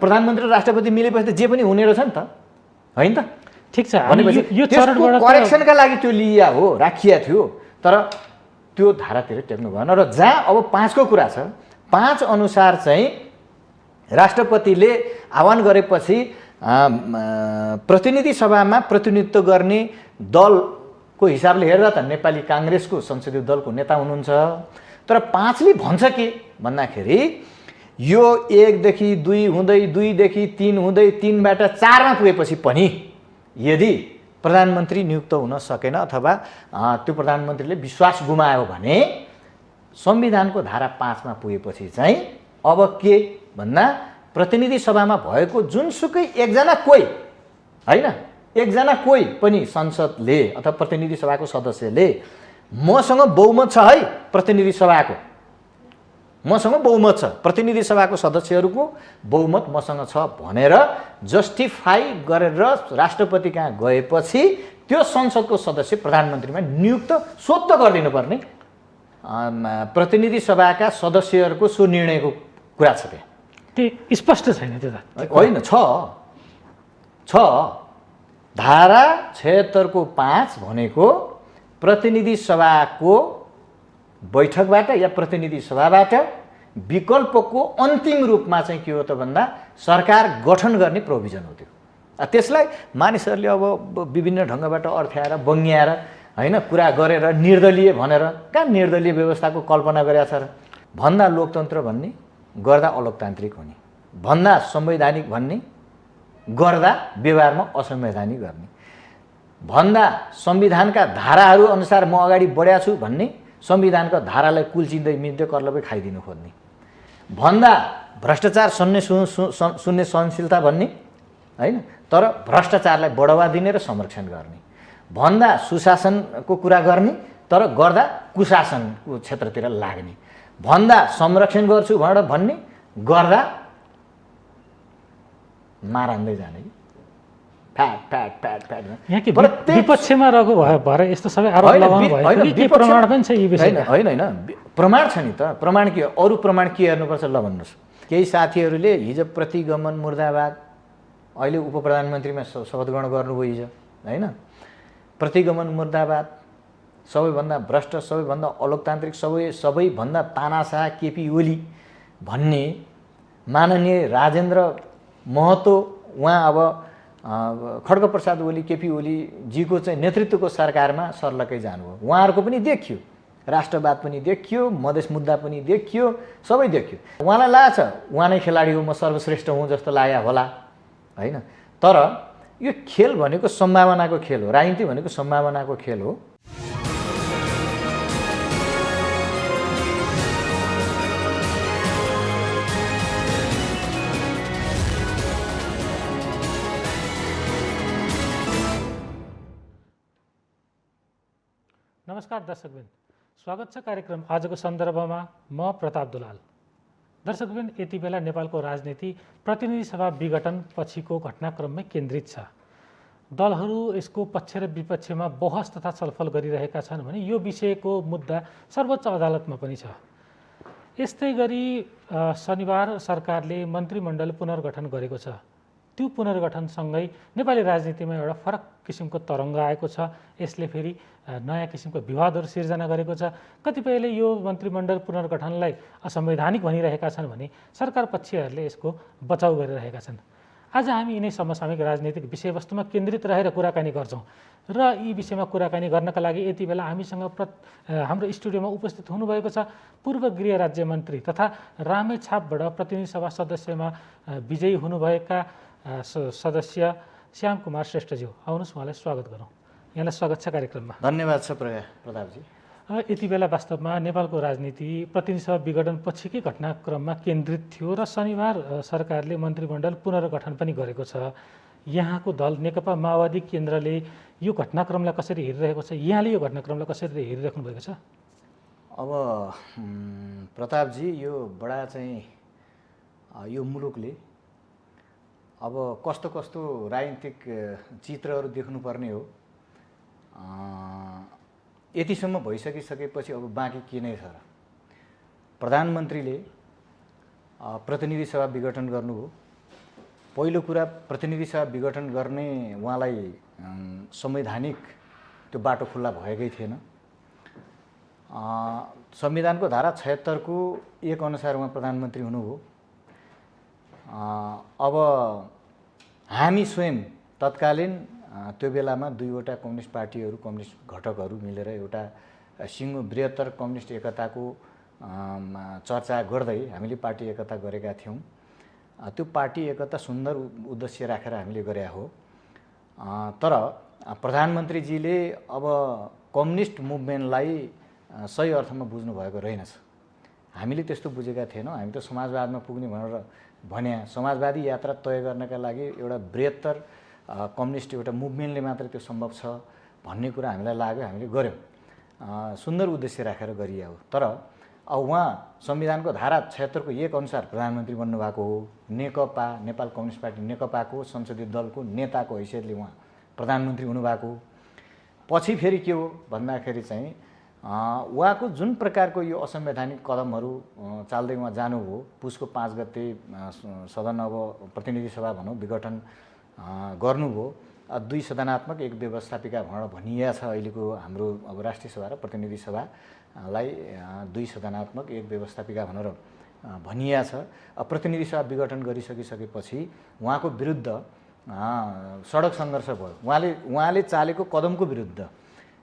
प्रधानमन्त्री र राष्ट्रपति मिलेपछि त जे पनि हुने रहेछ नि त, होइन त? ठिक छ, भनेपछि यो चरणबाट करेक्सनका लागि त्यो लिइया हो, राखिया थियो, तर त्यो धारातिर टेक्नु भएन। र जहाँ अब 5 को कुरा छ, 5 अनुसार चाहिँ राष्ट्रपतिले आह्वान गरेपछि प्रतिनिधि सभामा प्रतिनिधित्व गर्ने दलको हिसाबले हेर्दा त नेपाली काङ्ग्रेसको संसदीय दलको नेता हुनुहुन्छ। तर 5 ले भन्छ के भन्दाखेरि यो 1 देखि 2 हुँदै 2 देखि 3 हुँदै 3 बाट 4 मा पुगेपछि पनि यदि प्रधानमन्त्री नियुक्त हुन सकेन अथवा त्यो प्रधानमन्त्रीले विश्वास गुमायो भने संविधानको धारा 5 मा पुगेपछि चाहिँ अब के भन्दा प्रतिनिधि सभामा भएको जुनसुकै एकजना कोही, होइन, एकजना कोही पनि संसदले अथवा प्रतिनिधि सभाको सदस्यले मसँग बहुमत छ है, प्रतिनिधि सभाको मसँग बहुमत छ, प्रतिनिधि सभाको सदस्यहरूको बहुमत मसँग छ भनेर जस्टिफाई गरेर राष्ट्रपति कहाँ गएपछि त्यो संसदको सदस्य प्रधानमन्त्रीमा नियुक्त स्वतः गरिदिनु पर्ने प्रतिनिधि सभाका सदस्यहरूको सो निर्णयको कुरा छ। त्यो स्पष्ट छैन त्यो त? होइन, छ धारा 76 को 5 भनेको प्रतिनिधि सभाको बैठकबाट या प्रतिनिधि सभाबाट विकल्पको अन्तिम रूपमा चाहिँ के हो त भन्दा सरकार गठन गर्ने प्रोभिजन हो त्यो। त्यसलाई मानिसहरूले अब विभिन्न ढङ्गबाट अर्थ्याएर बङ्ग्याएर, होइन, कुरा गरेर निर्दलीय भनेर कहाँ निर्दलीय व्यवस्थाको कल्पना गरेका छ र? भन्दा लोकतन्त्र भन्ने गर्दा अलोकतान्त्रिक हुने, भन्दा संवैधानिक भन्ने गर्दा व्यवहारमा असंवैधानिक गर्ने, भन्दा संविधानका धाराहरू अनुसार म अगाडि बढ्या छु भन्ने संविधानका धारालाई कुल्चिँदै मिच्दै कर्लपै खाइदिनु खोज्ने, भन्दा भ्रष्टाचार शून्य सहनशीलता भन्ने, होइन, तर भ्रष्टाचारलाई बढावा दिने र संरक्षण गर्ने, भन्दा सुशासनको कुरा गर्ने तर गर्दा कुशासनको क्षेत्रतिर लाग्ने, भन्दा संरक्षण गर्छु भनेर भन्ने गर्दा मारान्दै जाने कि फ्याट फ्याट फ्याट फ्याट। यहाँ के विपक्षमा रहेको भएर यस्तो सबै आरोप लगाउनु भयो कि प्रमाण पनि छ यी विषयमा? होइन, प्रमाण छ नि त। प्रमाण के? अरू प्रमाण के हेर्नुपर्छ ल भन्नुहोस्। केही साथीहरूले हिजो प्रतिगमन मुर्दाबाद, अहिले उप प्रधानमन्त्रीमा शपथ ग्रहण गर्नुभयो हिजो, होइन, प्रतिगमन मुर्दाबाद, सबैभन्दा भ्रष्ट, सबैभन्दा अलोकतान्त्रिक, सबैभन्दा तानाशाह केपी ओली भन्ने माननीय राजेन्द्र महतो, उहाँ अब खड्गप्रसाद ओली, केपी ओलीजीको चाहिँ नेतृत्वको सरकारमा सर्लकै जानुभयो। उहाँहरूको पनि देखियो, राष्ट्रवाद पनि देखियो, मधेस मुद्दा पनि देखियो, सबै देखियो। उहाँलाई लाग्छ उहाँ नै खेलाडी हो, म सर्वश्रेष्ठ हुँ जस्तो लाग्यो होला, होइन। तर यो खेल भनेको सम्भावनाको खेल हो, राजनीति भनेको सम्भावनाको खेल हो। नमस्कार दर्शकबिन, स्वागत छ कार्यक्रम आजको सन्दर्भमा। म प्रताप दुलाल। दर्शकबिन, यति बेला नेपालको राजनीति प्रतिनिधि सभा विघटन पछिको घटनाक्रममै केन्द्रित छ। दलहरू यसको पक्ष र विपक्षमा बहस तथा छलफल गरिरहेका छन् भने यो विषयको मुद्दा सर्वोच्च अदालतमा पनि छ। यस्तै गरी शनिबार सरकारले मन्त्रीमण्डल पुनर्गठन गरेको छ। त्यो पुनर्गठनसँगै नेपाली राजनीतिमा एउटा फरक किसिमको तरङ्ग आएको छ। यसले फेरि नयाँ किसिमको विवादहरू सिर्जना गरेको छ। कतिपयले यो मन्त्रीमण्डल पुनर्गठनलाई असंवैधानिक भनिरहेका छन् भने सरकार पक्षहरूले यसको बचाउ गरिरहेका छन्। आज हामी यिनै समसामयिक राजनीतिक विषयवस्तुमा केन्द्रित रहेर कुराकानी गर्छौँ र यी विषयमा कुराकानी गर्नका लागि यति बेला हामीसँग हाम्रो स्टुडियोमा उपस्थित हुनुभएको छ पूर्व गृह राज्य मन्त्री तथा रामेछापबाट प्रतिनिधि सभा सदस्यमा विजयी हुनुभएका सदस्य श्याम कुमार श्रेष्ठज्यू। आउनुहोस्, उहाँलाई स्वागत गरौँ। यहाँलाई स्वागत छ कार्यक्रममा। धन्यवाद छ प्रतापजी। यति बेला वास्तवमा नेपालको राजनीति प्रतिनिधि सभा विघटन पछिकै घटनाक्रममा केन्द्रित थियो र शनिबार सरकारले मन्त्रीमण्डल पुनर्गठन पनि गरेको छ। यहाँको दल नेकपा माओवादी केन्द्रले यो घटनाक्रमलाई कसरी हेरिरहेको छ? यहाँले यो घटनाक्रमलाई कसरी हेरिराख्नु भएको छ? अब प्रतापजी, यो बडा चाहिँ यो मुलुकले अब कस्तो कस्तो राजनीतिक चित्रहरू देख्नुपर्ने हो। यतिसम्म भइसकिसकेपछि अब बाँकी के नै छ र? प्रधानमन्त्रीले प्रतिनिधि सभा विघटन गर्नुभयो, पहिलो कुरा प्रतिनिधि सभा विघटन गर्ने उहाँलाई संवैधानिक त्यो बाटो खुल्ला भएकै थिएन। संविधानको धारा 76 को 1 अनुसार उहाँ प्रधानमन्त्री हुनुभयो। अब हामी स्वयं तत्कालीन त्यो बेलामा दुईवटा कम्युनिस्ट पार्टीहरू, कम्युनिस्ट घटकहरू मिलेर एउटा सिङ्गो बृहत्तर कम्युनिस्ट एकताको चर्चा गर्दै हामीले पार्टी एकता गरेका थियौँ। त्यो पार्टी एकता सुन्दर उद्देश्य राखेर हामीले गरे हो। तर प्रधानमन्त्रीजीले अब कम्युनिस्ट मुभमेन्टलाई सही अर्थमा बुझ्नु भएको रहेनछ। हामीले त्यस्तो बुझेका थिएनौँ। हामी त समाजवादमा पुग्ने भनेर भने समाजवादी यात्रा तय गर्नका लागि एउटा बृहत्तर कम्युनिस्ट एउटा मुभमेन्टले मात्रै त्यो सम्भव छ भन्ने कुरा हामीलाई लाग्यो। हामीले गऱ्यौँ, सुन्दर उद्देश्य राखेर गरिया हो। तर अब उहाँ संविधानको धारा 76 को 1 अनुसार प्रधानमन्त्री बन्नुभएको हो। नेकपा, नेपाल कम्युनिस्ट पार्टी नेकपाको संसदीय दलको नेताको हैसियतले उहाँ प्रधानमन्त्री हुनुभएको हो। पछि फेरि के हो भन्दाखेरि चाहिँ उहाँको जुन प्रकारको यो असंवैधानिक कदमहरू चाल्दै उहाँ जानुभयो, पुसको 5 गते सदन अब प्रतिनिधि सभा भनौँ विघटन गर्नुभयो। 2 सदनात्मक 1 व्यवस्थापिका भनेर भनिया छ अहिलेको हाम्रो अब राष्ट्रिय सभा र प्रतिनिधि सभालाई 2 सदनात्मक 1 व्यवस्थापिका भनेर भनिया छ। प्रतिनिधि सभा विघटन गरिसकिसकेपछि उहाँको विरुद्ध सडक सङ्घर्ष भयो, उहाँले चालेको कदमको विरुद्ध।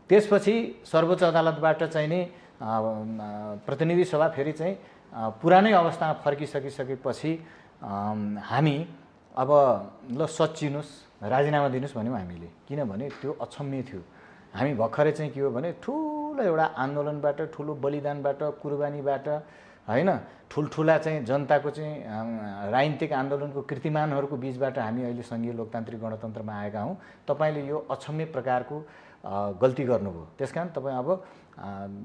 त्यसपछि सर्वोच्च अदालतबाट चाहिँ नि प्रतिनिधि सभा फेरि चाहिँ पुरानै अवस्थामा फर्किसकिसकेपछि हामी अब ल सच्चिनुहोस्, राजीनामा दिनुहोस् भन्यौँ हामीले। किनभने त्यो अक्षम्य थियो। हामी भर्खरै चाहिँ के हो भने ठुलो एउटा आन्दोलनबाट, ठुलो बलिदानबाट, कुर्बानीबाट हैन, ठुल्ठुला चाहिँ जनताको चाहिँ राजनीतिक आन्दोलनको कीर्तिमानहरूको बीचबाट हामी अहिले सङ्घीय लोकतान्त्रिक गणतन्त्रमा आएका हौँ। तपाईँले यो अक्षम्य प्रकारको गल्ती गर्नुभयो। त्यसकारण तपाईँ अब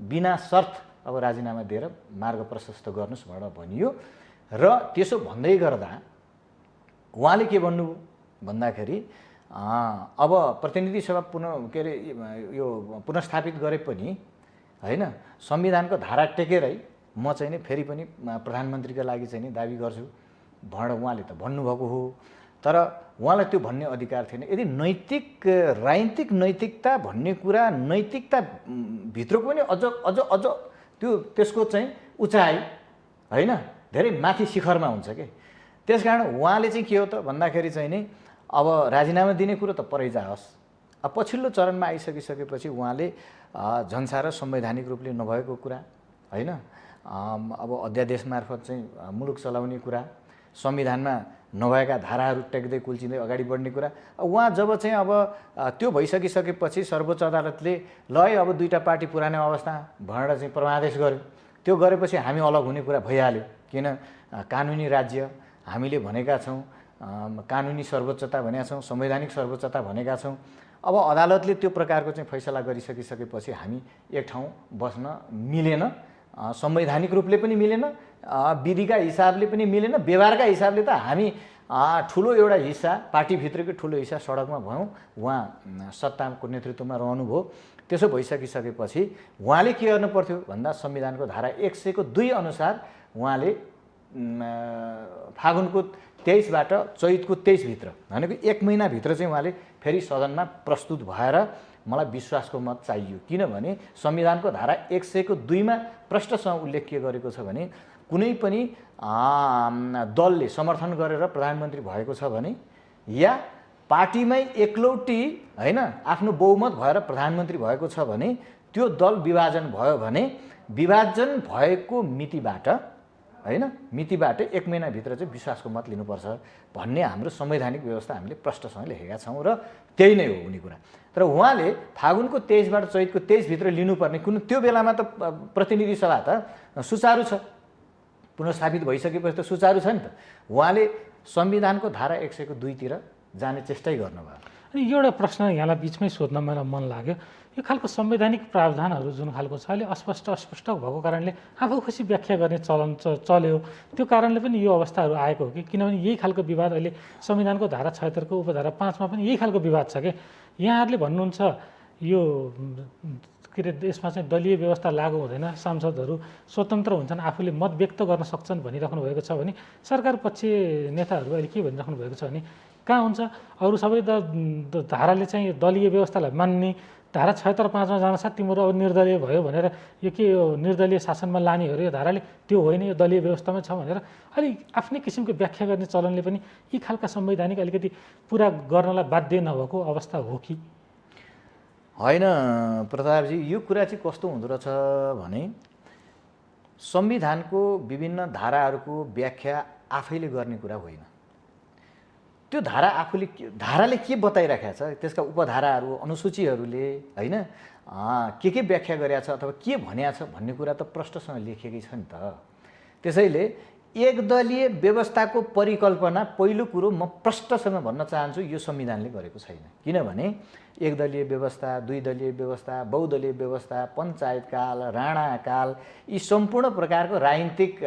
बिना शर्त अब राजीनामा दिएर मार्ग प्रशस्त गर्नुहोस् भनेर भनियो। र त्यसो भन्दै गर्दा उहाँले के भन्नुभयो भन्दाखेरि अब प्रतिनिधि सभा पुनर्स्थापित गरे पनि हैन, संविधानको धारा टेकेरै म चाहिँ नि फेरि पनि प्रधानमन्त्रीका लागि चाहिँ नि दाबी गर्छु भनेर उहाँले त भन्नुभएको हो। तर उहाँलाई त्यो भन्ने अधिकार थिएन। यदि राजनीतिक नैतिकता भन्ने कुरा नैतिकता भित्रको पनि अझ त्यो त्यसको चाहिँ उचाइ हैन धेरै माथि शिखरमा हुन्छ के। त्यसकारण उहाँले चाहिँ के हो त भन्दाखेरि चाहिँ नि अब राजीनामा दिने कुरो त परै जाओस्। अब पछिल्लो चरणमा आइसकिसकेपछि उहाँले झन्सार संवैधानिक रूपले नभएको कुरा हैन, अब अध्यादेश मार्फत चाहिँ मुलुक चलाउने कुरा, संविधानमा नभएका धाराहरू टेक्दै कुल्चिँदै अगाडि बढ्ने कुरा। उहाँ जब चाहिँ अब त्यो भइसकिसकेपछि सर्वोच्च अदालतले ल है अब 2टा पार्टी पुरानो अवस्था भनेर चाहिँ परमादेश गर्यो। त्यो गरेपछि हामी अलग हुने कुरा भइहाल्यो। किन कानुनी राज्य हामीले भनेका छौँ, कानुनी सर्वोच्चता भनेका छौँ, संवैधानिक सर्वोच्चता भनेका छौँ। अब अदालतले त्यो प्रकारको चाहिँ फैसला गरिसकिसकेपछि हामी एक ठाउँ बस्न मिलेन, संवैधानिक रूपले पनि मिलेन, विधिका हिसाबले पनि मिलेन, व्यवहारका हिसाबले त हामी ठुलो एउटा हिस्सा पार्टीभित्रकै ठुलो हिस्सा सडकमा भयौँ। उहाँ सत्ताको नेतृत्वमा रहनुभयो। त्यसो भइसकिसकेपछि उहाँले के गर्नु पर्थ्यो भन्दा संविधानको धारा 100 को 2 अनुसार उहाँले फागुनको 23 बाट चैतको 23 भित्र भनेको 1 महिनाभित्र चाहिँ उहाँले फेरि सदनमा प्रस्तुत भएर मलाई विश्वासको मत चाहियो। किनभने संविधानको धारा 100 को 2 मा प्रष्टसँग उल्लेख के गरेको छ भने कुनै पनि दलले समर्थन गरेर प्रधानमन्त्री भएको छ भने या पार्टीमै एकलौटी हैन आफ्नो बहुमत भएर प्रधानमन्त्री भएको छ भने त्यो दल विभाजन भयो भने विभाजन भएको मितिबाट हैन 1 महिनाभित्र चाहिँ विश्वासको मत लिनुपर्छ भन्ने हाम्रो संवैधानिक व्यवस्था हामीले प्रष्टसँग लेखेका छौँ र त्यही नै हो हुने कुरा। तर उहाँले फागुनको 23 बाट चैतको 23 भित्र लिनुपर्ने कुन त्यो बेलामा त प्रतिनिधि सभा त सुचारू छ, पुनर्स्थापित भइसकेपछि त सुचारू छ नि त। उहाँले संविधानको धारा 100 को 2 तिर जाने चेष्टै गर्नुभयो। अनि एउटा प्रश्न यहाँलाई बिचमै सोध्न मलाई मन लाग्यो, यो खालको संवैधानिक प्रावधानहरू जुन खालको छ अहिले अस्पष्ट भएको कारणले आफू खुसी व्याख्या गर्ने चलन चल्यो, त्यो कारणले पनि यो अवस्थाहरू आएको हो कि? किनभने यही खालको विवाद अहिले संविधानको धारा 76 को उपधारा 5 मा पनि यही खालको विवाद छ कि। यहाँहरूले भन्नुहुन्छ यो के अरे यसमा चाहिँ दलीय व्यवस्था लागू हुँदैन, सांसदहरू स्वतन्त्र हुन्छन्, आफूले मत व्यक्त गर्न सक्छन् भनिराख्नु भएको छ भने सरकार पक्ष नेताहरू अहिले के भनिराख्नु भएको छ भने कहाँ हुन्छ अरू सबै धाराले चाहिँ दलीय व्यवस्थालाई मान्ने, धारा 76(5) मा जानुसाथ तिम्रो अब निर्दलीय भयो भनेर यो के यो निर्दलीय शासनमा लाने हो र यो धाराले, त्यो होइन यो दलीय व्यवस्थामा छ भनेर अलि आफ्नै किसिमको व्याख्या गर्ने चलनले पनि यी खालका संवैधानिक अलिकति पुरा गर्नलाई बाध्य नभएको अवस्था हो कि? होइन प्रतापजी, यो कुरा चाहिँ कस्तो हुँदो रहेछ भने संविधानको विभिन्न धाराहरूको व्याख्या आफैले गर्ने कुरा होइन। त्यो धारा आफूले धाराले के बताइराखेको छ, त्यसका उपधाराहरू अनुसूचीहरूले होइन के व्याख्या गरेका छ अथवा के भनेको छ भन्ने कुरा त प्रष्टसँग लेखिएकै छ नि त। त्यसैले एकदलीय व्यवस्थाको परिकल्पना पहिलो कुरो म प्रष्टसँग भन्न चाहन्छु यो संविधानले गरेको छैन। किनभने एकदलीय व्यवस्था, द्विदलीय व्यवस्था, बहुदलीय व्यवस्था, पञ्चायतकाल, राणाकाल यी सम्पूर्ण प्रकारको राजनीतिक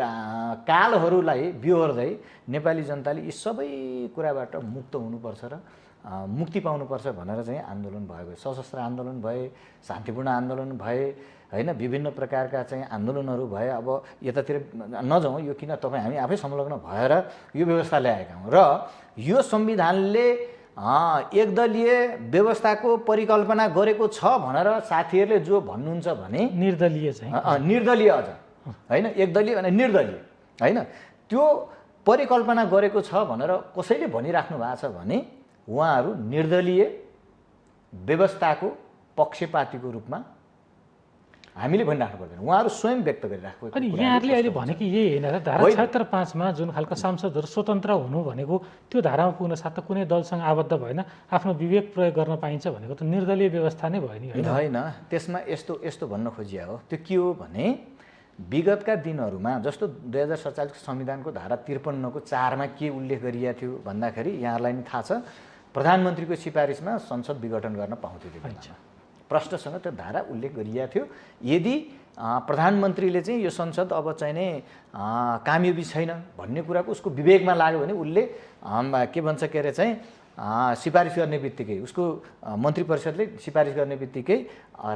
कालहरूलाई बिहोर्दै नेपाली जनताले यी सबै कुराबाट मुक्त हुनुपर्छ र मुक्ति पाउनुपर्छ भनेर चाहिँ आन्दोलन भएको, सशस्त्र आन्दोलन भए, शान्तिपूर्ण आन्दोलन भए होइन, विभिन्न प्रकारका चाहिँ आन्दोलनहरू भए। अब यतातिर नजाउँ, यो किन तपाईँ हामी आफै संलग्न भएर यो व्यवस्था ल्याएका हौँ र यो संविधानले एकदलीय व्यवस्थाको परिकल्पना गरेको छ भनेर साथीहरूले जो भन्नुहुन्छ भने निर्दलीय चाहिँ निर्दलीय अझ होइन, एकदलीय भने निर्दलीय होइन, त्यो परिकल्पना गरेको छ भनेर कसैले भनिराख्नु भएको छ भने उहाँहरू निर्दलीय व्यवस्थाको पक्षपातीको रूपमा हामीले भनिराख्नु पर्दैन, उहाँहरू स्वयं व्यक्त गरिराख्नु। अनि यहाँहरूले अहिले भने कि यही होइन र धारा 76(5) मा जुन खालको सांसदहरू स्वतन्त्र हुनु भनेको त्यो धारामा पुग्न साथ कुनै दलसँग आबद्ध भएन, आफ्नो विवेक प्रयोग गर्न पाइन्छ भनेको त निर्दलीय व्यवस्था नै भयो नि होइन। त्यसमा यस्तो भन्न खोजिया हो, त्यो के हो भने विगतका दिनहरूमा जस्तो 2047 संविधानको धारा 53 को 4 मा के उल्लेख गरिएको थियो भन्दाखेरि यहाँहरूलाई नि थाहा छ, प्रधानमन्त्रीको सिफारिसमा संसद विघटन गर्न पाउँथ्यो त्यो बेलामा। प्रष्टसँग त्यो धारा उल्लेख गरिएको थियो। यदि प्रधानमन्त्रीले चाहिँ यो संसद अब चाहिँ नै कामयाबी छैन भन्ने कुराको उसको विवेकमा लाग्यो भने उसले के भन्छ के अरे चाहिँ सिफारिस गर्ने बित्तिकै उसको मन्त्री परिषदले सिफारिस गर्ने बित्तिकै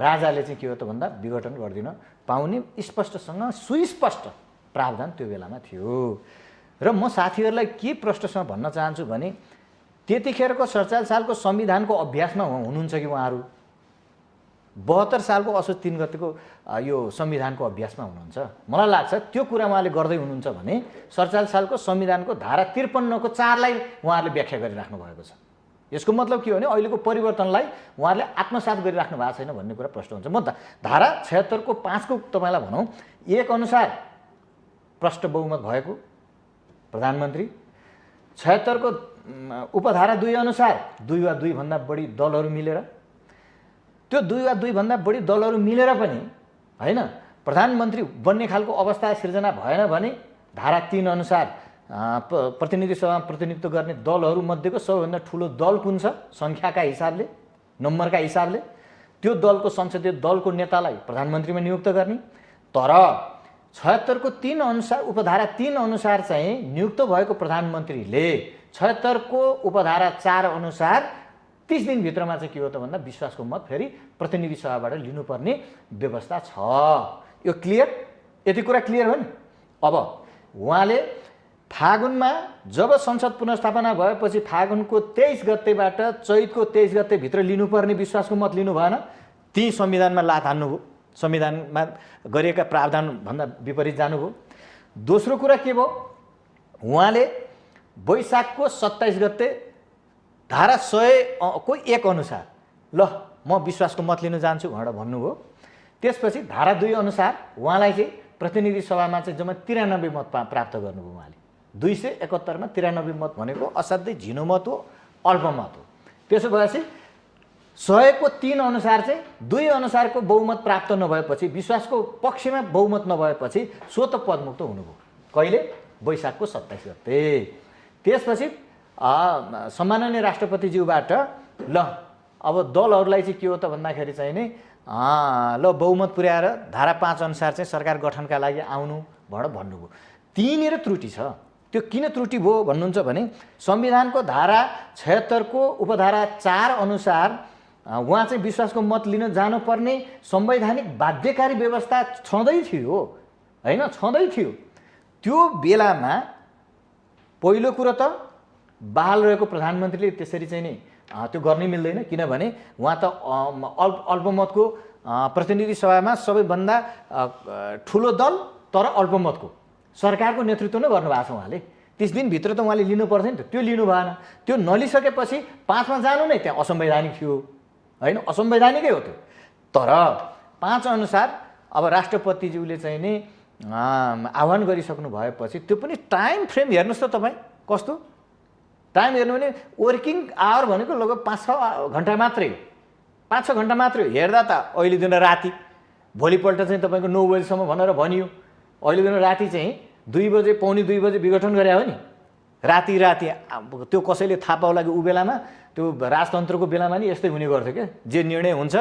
राजाले चाहिँ के हो त भन्दा विघटन गरिदिन पाउने स्पष्टसँग सुस्पष्ट प्रावधान त्यो बेलामा थियो। र म साथीहरूलाई के प्रष्टसँग भन्न चाहन्छु भने त्यतिखेरको 47 सालको संविधानको अभ्यासमा हुनुहुन्छ कि उहाँहरू 72 सालको असोज 3 गतेको यो संविधानको अभ्यासमा हुनुहुन्छ? मलाई लाग्छ त्यो कुरा उहाँले गर्दै हुनुहुन्छ भने 47 सालको संविधानको धारा 53 को 4 लाई उहाँहरूले व्याख्या गरिराख्नु भएको छ। यसको मतलब के हो भने अहिलेको परिवर्तनलाई उहाँहरूले आत्मसात गरिराख्नु भएको छैन भन्ने कुरा प्रष्ट हुन्छ। म धारा 76 को 5 को तपाईँलाई भनौँ, एक अनुसार प्रष्ट बहुमत भएको प्रधानमन्त्री, 76 को उपधारा 2 अनुसार 2 वा 2 भन्दा बढी दलहरू मिलेर, त्यो 2 वा 2 भन्दा बढी दलहरू मिलेर पनि होइन प्रधानमन्त्री बन्ने खालको अवस्था सिर्जना भएन भने धारा 3 अनुसार प्रतिनिधि सभामा प्रतिनिधित्व गर्ने दलहरू मध्येको सबैभन्दा ठुलो दल कुन छ सङ्ख्याका हिसाबले, नम्बरका हिसाबले, त्यो दलको संसदीय दलको नेतालाई प्रधानमन्त्रीमा नियुक्त गर्ने। तर 76 को 3 अनुसार उपधारा 3 अनुसार चाहिँ नियुक्त भएको प्रधानमन्त्रीले 76 को उपधारा 4 अनुसार 30 दिनभित्रमा चाहिँ के हो त भन्दा विश्वासको मत फेरि प्रतिनिधि सभाबाट लिनुपर्ने व्यवस्था छ। यो क्लियर? यति कुरा क्लियर हो नि? अब उहाँले फागुनमा जब संसद पुनर्स्थापना भएपछि फागुनको 23 गतेबाट चैतको 23 गतेभित्र लिनुपर्ने विश्वासको मत लिनु भएन, ती संविधानमा लात हान्नुभयो, संविधानमा गरिएका प्रावधानभन्दा विपरीत जानुभयो। दोस्रो कुरा के भयो, उहाँले वैशाखको 27 गते धारा 100 को 1 अनुसार ल म विश्वासको मत लिन जान्छु भनेर भन्नुभयो। त्यसपछि धारा 2 अनुसार उहाँलाई चाहिँ प्रतिनिधि सभामा चाहिँ जम्मा 93 मत प्राप्त गर्नुभयो। उहाँले 271 मा 93 मत भनेको असाध्यै झिनो मत हो, अल्प मत हो। त्यसो भएपछि 100 को 3 अनुसार चाहिँ 2 अनुसारको बहुमत प्राप्त नभएपछि, विश्वासको पक्षमा बहुमत नभएपछि स्वतः पदमुक्त हुनुभयो। कहिले? वैशाखको 27 गते। त्यसपछि सम्माननीय राष्ट्रपतिज्यूबाट ल अब दलहरूलाई चाहिँ के हो त भन्दाखेरि चाहिँ नि ल बहुमत पुर्याएर धारा 5 अनुसार चाहिँ सरकार गठनका लागि आउनु भनेर भन्नुभयो। त्यहीँनिर त्रुटि छ। त्यो किन त्रुटि भयो भन्नुहुन्छ भने संविधानको धारा 76 को उपधारा 4 अनुसार उहाँ चाहिँ विश्वासको मत लिन जानुपर्ने संवैधानिक बाध्यकारी व्यवस्था छँदै थियो होइन, छँदै थियो। त्यो बेलामा पहिलो कुरो त बहाल रहेको प्रधानमन्त्रीले त्यसरी चाहिँ नि त्यो गर्नै मिल्दैन, किनभने उहाँ त अल्पमतको प्रतिनिधि सभामा सबैभन्दा ठुलो दल तर अल्पमतको सरकारको नेतृत्व नै गर्नुभएको छ उहाँले। 30 दिनभित्र त उहाँले लिनु पर्थ्यो नि त, त्यो लिनु भएन। त्यो नलिसकेपछि 5 मा जानु नै त्यहाँ असंवैधानिक थियो होइन, असंवैधानिकै हो त्यो। तर 5 अनुसार अब राष्ट्रपतिज्यूले चाहिँ नि आह्वान गरिसक्नु भएपछि त्यो पनि टाइम फ्रेम हेर्नुहोस् त तपाईँ कस्तो टाइम हेर्नु भने वर्किङ आवर भनेको लगभग 5-6 घन्टा मात्रै हो, 5-6 घन्टा मात्रै हो। हेर्दा त अहिले दिन राति, भोलिपल्ट चाहिँ तपाईँको 9 बजीसम्म भनेर भनियो, अहिले दिन राति चाहिँ 2 बजे पौने 2 बजे विघटन गरे हो नि, राति त्यो कसैले थाहा पाउला कि ऊ बेलामा त्यो राजतन्त्रको बेलामा नि यस्तै हुने गर्थ्यो क्या। जे निर्णय हुन्छ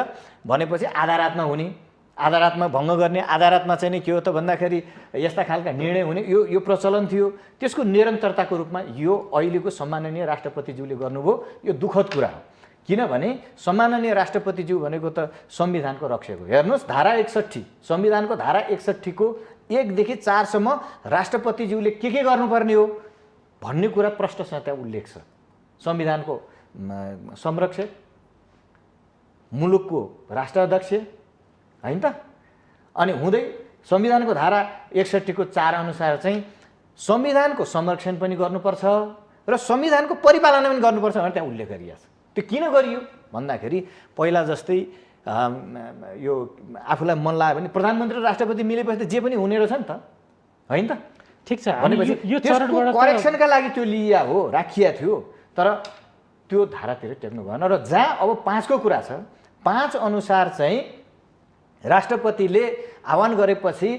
भनेपछि आधा रातमा हुने, आधा रातमा भङ्ग गर्ने, आधा रातमा चाहिँ नि के हो त भन्दाखेरि यस्ता खालका निर्णय हुने, यो प्रचलन थियो। त्यसको निरन्तरताको रूपमा यो अहिलेको सम्माननीय राष्ट्रपतिज्यूले गर्नुभयो, यो दुःखद कुरा हो। किनभने सम्माननीय राष्ट्रपतिज्यू भनेको त संविधानको रक्षक हो। हेर्नुहोस् धारा 61, संविधानको धारा 61 को 1 देखि 4 सम्म राष्ट्रपतिज्यूले के गर्नुपर्ने हो भन्ने कुरा प्रष्टसँग त्यहाँ उल्लेख छ। संविधानको संरक्षक, मुलुकको राष्ट्राध्यक्ष हैन त, अनि हुँदै संविधानको धारा 61 को 4 अनुसार चाहिँ संविधानको संरक्षण पनि गर्नुपर्छ र संविधानको परिपालना पनि गर्नुपर्छ भनेर त्यहाँ उल्लेख गरिएको छ। त्यो किन गरियो भन्दाखेरि पहिला जस्तै यो आफूलाई मन लाग्यो भने प्रधानमन्त्री र राष्ट्रपति मिलेपछि त जे पनि हुने रहेछ नि त, हैन त? ठिक छ, भनेपछि यो चरणबाट करेक्सनका लागि त्यो लिइया हो, राखिया थियो, तर त्यो धारातिर टेक्नु भएन। र जहाँ अब 5 को कुरा छ, 5 अनुसार चाहिँ राष्ट्रपतिले आह्वान गरेपछि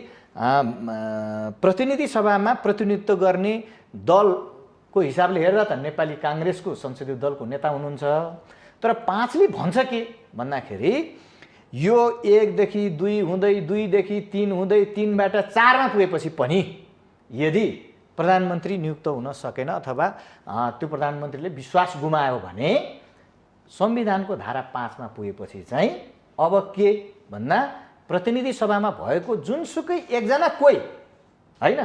प्रतिनिधि सभामा प्रतिनिधित्व गर्ने दलको हिसाबले हेर्दा त नेपाली काङ्ग्रेसको संसदीय दलको नेता हुनुहुन्छ। तर 5 ले भन्छ के भन्दाखेरि यो 1 देखि 2 हुँदै 2 देखि 3 हुँदै 3 बाट 4 मा पुगेपछि पनि यदि प्रधानमन्त्री नियुक्त हुन सकेन अथवा त्यो प्रधानमन्त्रीले विश्वास गुमायो भने संविधानको धारा 5 मा पुगेपछि चाहिँ अब के भन्दा प्रतिनिधि सभामा भएको जुनसुकै एकजना कोही हैन,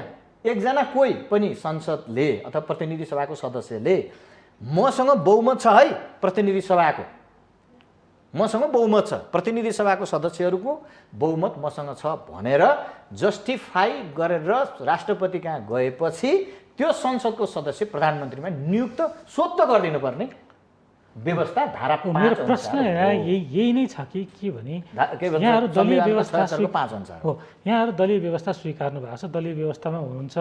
एकजना कोही पनि संसदले अथवा प्रतिनिधि सभाको सदस्यले मसँग बहुमत छ है, प्रतिनिधि सभाको मसँग बहुमत छ, प्रतिनिधि सभाको सदस्यहरूको बहुमत मसँग छ भनेर जस्टिफाई गरेर राष्ट्रपति कहाँ गएपछि त्यो संसदको सदस्य प्रधानमन्त्रीमा नियुक्त स्वतः गरिदिनु पर्ने व्यवस्था धारा 5 मेरो प्रश्न यही नै छ कि के भने यहाँहरू दलीय व्यवस्था 5 अनुसार हो, यहाँहरू दलीय व्यवस्था स्वीकार्नु भएको छ, दलीय व्यवस्थामा हुनुहुन्छ,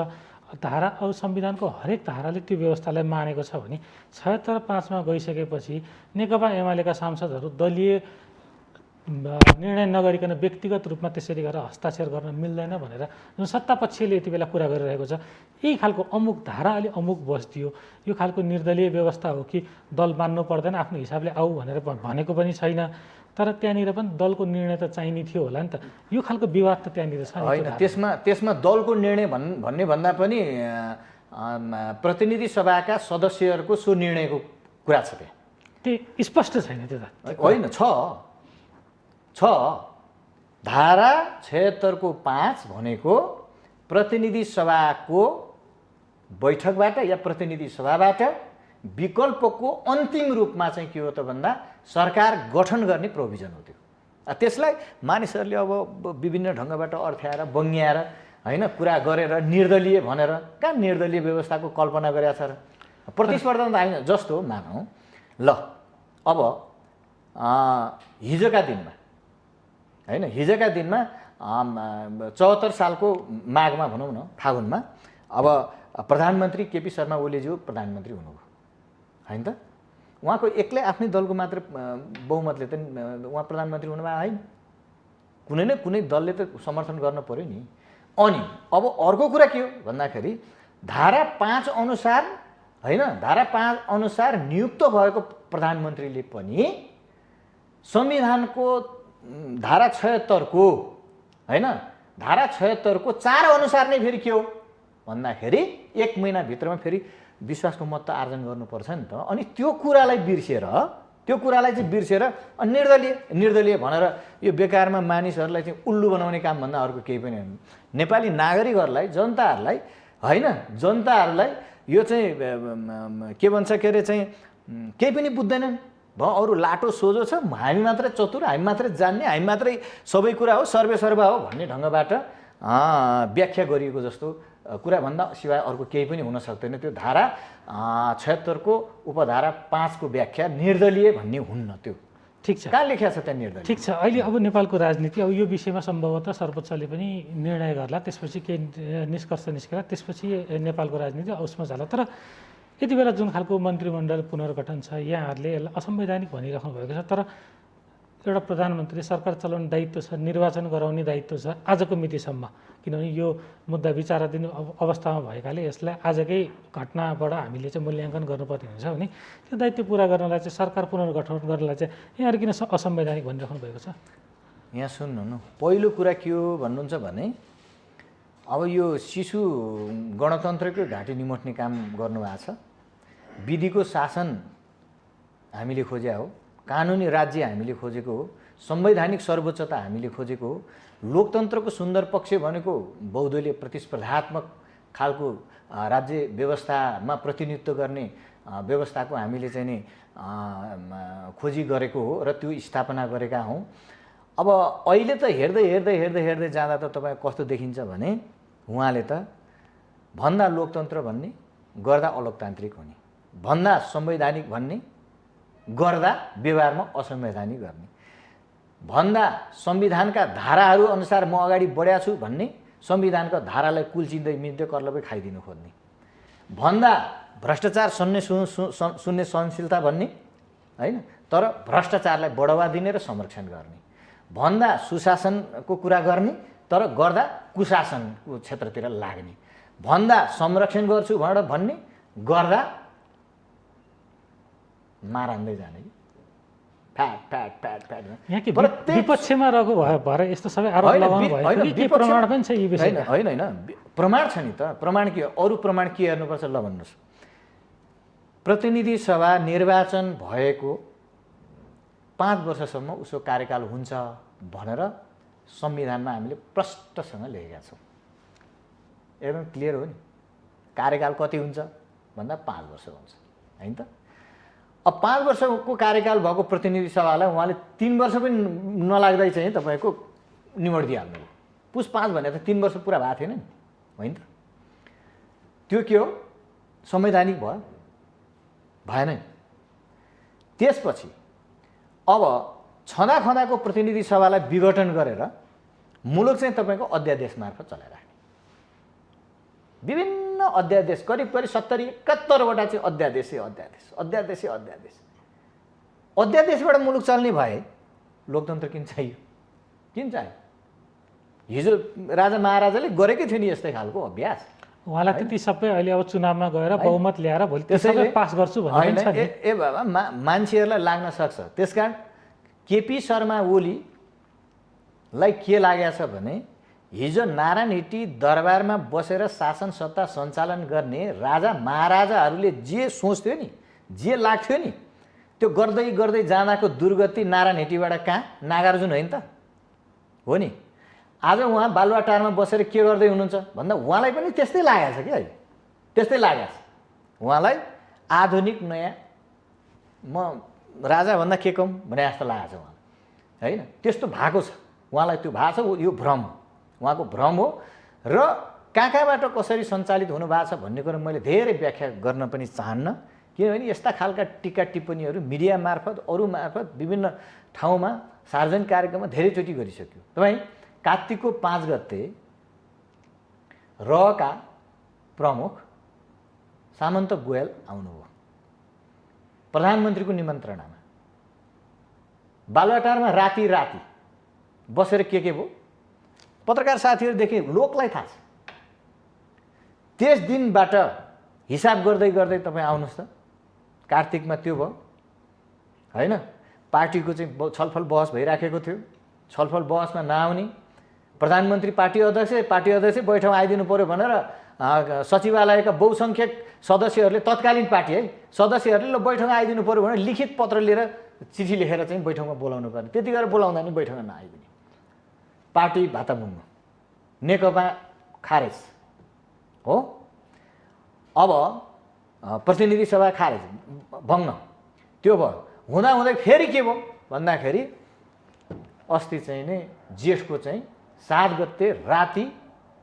धारा अब संविधानको हरेक धाराले त्यो व्यवस्थालाई मानेको छ भने 76/5 मा गइसकेपछि नेकपा एमालेका सांसदहरू दलीय निर्णय नगरिकन व्यक्तिगत रूपमा त्यसरी गरेर हस्ताक्षर गर्न मिल्दैन भनेर जुन सत्तापक्षले यति बेला कुरा गरिरहेको छ, यही खालको अमुक धारा अलि अमुक बस्दियो, यो खालको निर्दलीय व्यवस्था हो कि दल मान्नु पर्दैन आफ्नो हिसाबले आऊ भनेर भनेको पनि छैन। तर त्यहाँनिर पनि दलको निर्णय त चाहिने थियो होला नि त, यो खालको विवाद त त्यहाँनिर छ होइन। त्यसमा दलको निर्णय भन्ने भन्दा पनि प्रतिनिधि सभाका सदस्यहरूको सो निर्णयको कुरा छ। त्यो स्पष्ट छैन त्यो त होइन, छ धारा 76 को 5 भनेको प्रतिनिधि सभाको बैठकबाट या प्रतिनिधि सभाबाट विकल्पको अन्तिम रूपमा चाहिँ के हो त भन्दा सरकार गठन गर्ने प्रोभिजन हो त्यो। त्यसलाई मानिसहरूले अब विभिन्न ढङ्गबाट अर्थ्याएर बङ्ग्याएर हैन कुरा गरेर निर्दलीय भनेर कहाँ निर्दलीय व्यवस्थाको कल्पना गरेका छ र? प्रतिस्पर्धा त होइन। जस्तो मानौँ ल अब हिजोका दिनमा हैन, हिजोका दिनमा 74 सालको माघमा भनौँ न, फागुनमा अब प्रधानमन्त्री केपी शर्मा ओलीज्यू प्रधानमन्त्री हुनुभयो हैन त? उहाँको एक्लै आफ्नै दलको मात्र बहुमतले त उहाँ प्रधानमन्त्री हुनुभयो होइन, कुनै न कुनै दलले त समर्थन गर्न पर्यो नि। अनि अब अर्को कुरा के हो भन्दाखेरि धारा 5 अनुसार हैन, धारा 5 अनुसार नियुक्त भएको प्रधानमन्त्रीले पनि संविधानको धारा 76 को हैन, धारा 76 को 4 अनुसार नै फेरि के हो भन्दाखेरि 1 महिनाभित्रमा फेरि विश्वासको मत त आर्जन गर्नुपर्छ नि त। अनि त्यो कुरालाई बिर्सेर त्यो कुरालाई चाहिँ बिर्सेर निर्दलीय भनेर यो बेकारमा मानिसहरूलाई चाहिँ उल्लु बनाउने कामभन्दा अर्को केही पनि होइन। नेपाली नागरिकहरूलाई जनताहरूलाई यो चाहिँ के भन्छ के अरे चाहिँ केही पनि बुझ्दैनन्। अरू लाटो सोझो छ, हामी मात्रै चतुर, हामी मात्रै जान्ने, हामी मात्रै सबै कुरा हो, सर्वेसर्वा हो भन्ने ढङ्गबाट व्याख्या गरिएको जस्तो कुराभन्दा सिवाय अर्को केही पनि हुन सक्दैन। त्यो धारा 76 को उपधारा 5 को व्याख्या निर्दलीय भन्ने हुन्न। त्यो ठिक छ, कहाँ लेखिया छ त्यहाँ निर्दलीय? ठिक छ। अहिले अब नेपालको राजनीति अब यो विषयमा सम्भवतः सर्वोच्चले पनि निर्णय गर्ला, त्यसपछि केही निष्कर्ष निस्केला, त्यसपछि नेपालको राजनीति उसमा जाला। तर यति बेला जुन खालको मन्त्रीमण्डल पुनर्गठन छ, यहाँहरूले यसलाई असंवैधानिक भनिराख्नु भएको छ, तर एउटा प्रधानमन्त्री सरकार चलाउने दायित्व छ, निर्वाचन गराउने दायित्व छ आजको मितिसम्म, किनभने यो मुद्दा विचाराधीन अवस्थामा भएकाले यसलाई आजकै घटनाबाट हामीले चाहिँ मूल्याङ्कन गर्नुपर्ने हुन्छ भने त्यो दायित्व पुरा गर्नलाई चाहिँ सरकार पुनर्गठन गर्नलाई चाहिँ यहाँहरू किन असंवैधानिक भनिराख्नु भएको छ? यहाँ सुन्नु न, पहिलो कुरा के हो भन्नुहुन्छ भने अब यो शिशु गणतन्त्रकै घाँटी निमोट्ने काम गर्नुभएको छ। विधिको शासन हामीले खोजे हो, कानुनी राज्य हामीले खोजेको हो, संवैधानिक सर्वोच्चता हामीले खोजेको हो। लोकतन्त्रको सुन्दर पक्ष भनेको बहुदलीय प्रतिस्पर्धात्मक खालको राज्य व्यवस्थामा प्रतिनिधित्व गर्ने व्यवस्थाको हामीले चाहिँ नि खोजी गरेको हो र त्यो स्थापना गरेका हौँ। अब अहिले त हेर्दै जाँदा त तपाईँ कस्तो देखिन्छ भने उहाँले त भन्दा लोकतन्त्र भन्ने गर्दा अलोकतान्त्रिक हुने, भन्दा संवैधानिक भन्ने गर्दा व्यवहारमा असंवैधानिक गर्ने, भन्दा संविधानका धाराहरू अनुसार म अगाडि बढ्या छु भन्ने संविधानका धारालाई कुल्चिँदै मिच्दै कर्लबै खाइदिनु खोज्ने, भन्दा भ्रष्टाचार सुन्ने सहनशीलता भन्ने होइन, तर भ्रष्टाचारलाई बढावा दिने र संरक्षण गर्ने, भन्दा सुशासनको कुरा गर्ने तर गर्दा कुशासनको क्षेत्रतिर लाग्ने, भन्दा संरक्षण गर्छु भनेर भन्ने गर्दा मारान्दै जाने। यहाँ कि विपक्षमा रहेको भएर यस्तो सबै आरोप लगाउनु भयो कि प्रमाण पनि छ यी विषयमा? होइन, प्रमाण छ नि त। प्रमाण के? अरू प्रमाण के हेर्नुपर्छ ल भन्नुहोस्। प्रतिनिधि सभा निर्वाचन भएको 5 वर्षसम्म उसको कार्यकाल हुन्छ भनेर संविधानमा हामीले प्रष्टसँग लेखेका छौँ। एकदम क्लियर हो नि। कार्यकाल कति हुन्छ भन्दा 5 वर्ष हुन्छ होइन त। अब 5 वर्षको कार्यकाल भएको प्रतिनिधि सभालाई उहाँले 3 वर्ष पनि नलाग्दै चाहिँ तपाईँको निमोडिदिइहाल्नु। पुस 5 भने त 3 वर्ष पुरा भएको थिएन नि, होइन त। त्यो के हो? संवैधानिक भयो? भएन नि। त्यसपछि अब छँदाखँदाको प्रतिनिधि सभालाई विघटन गरेर मुलुक चाहिँ तपाईँको अध्यादेश मार्फत चलाइराख्ने। विभिन्न अध्यादेश करिब 70-71वटा चाहिँ अध्यादेशबाट मुलुक चल्ने भए लोकतन्त्र किन चाहियो? किन चाहियो? हिजो राजा महाराजाले गरेकै थियो नि यस्तै खालको अभ्यास। उहाँलाई त्यति सबै अहिले अब चुनावमा गएर बहुमत ल्याएर भोलि त्यसैले पास गर्छु भन्ने छ नि। ए बाबा, मान्छेहरूलाई लाग्न सक्छ। त्यसकारण केपी शर्मा ओलीलाई के लागेको छ भने हिजो नारायण हिटी दरबारमा बसेर शासन सत्ता सञ्चालन गर्ने राजा महाराजाहरूले जे सोच्थ्यो नि, जे लाग्थ्यो नि, त्यो गर्दै गर्दै जाँदाको दुर्गति नारायण हिटीबाट कहाँ? नागार्जुन होइन त? हो नि। आज उहाँ बालुवाटारमा बसेर के गर्दै हुनुहुन्छ भन्दा उहाँलाई पनि त्यस्तै लागेको छ कि अहिले। त्यस्तै लागेको छ उहाँलाई। आधुनिक नयाँ म राजाभन्दा के कम भने जस्तो लागेको छ उहाँलाई, होइन? त्यस्तो भएको छ उहाँलाई। त्यो भएको छ, यो भ्रम हो, उहाँको भ्रम हो। र कहाँबाट कसरी सञ्चालित हुनुभएको छ भन्ने कुरो मैले धेरै व्याख्या गर्न पनि चाहन्न, किनभने यस्ता खालका टिका टिप्पणीहरू मिडिया मार्फत अरू मार्फत विभिन्न ठाउँमा सार्वजनिक कार्यक्रममा धेरैचोटि गरिसक्यो। तपाईँ कार्तिकको 5 गते रका प्रमुख सामन्त गोयल आउनुभयो प्रधानमन्त्रीको निमन्त्रणामा। बालुवाटारमा राति बसेर के भयो पत्रकार साथीहरूदेखि लोकलाई थाहा छ। त्यस दिनबाट हिसाब गर्दै गर्दै तपाईँ आउनुहोस् त, कार्तिकमा त्यो भयो होइन। पार्टीको चाहिँ छलफल बहस भइराखेको थियो। छलफल बहसमा नआउने प्रधानमन्त्री पार्टी अध्यक्ष बैठकमा आइदिनु पर्यो भनेर सचिवालयका बहुसङ्ख्यक सदस्यहरूले, तत्कालीन पार्टी है सदस्यहरूले ल बैठकमा आइदिनु पर्यो भनेर लिखित पत्र लिएर चिठी लेखेर चाहिँ बैठकमा बोलाउनु पर्ने, त्यति गरेर बोलाउँदा नि बैठकमा नआइपुग्ने। पार्टी भातामुङ्ग, नेकपा खारेज हो। अब प्रतिनिधि सभा खारेज भङ्ग, त्यो भयो। हुँदाहुँदै फेरि के भयो भन्दाखेरि अस्ति चाहिँ नै जेठको चाहिँ 7 गते राति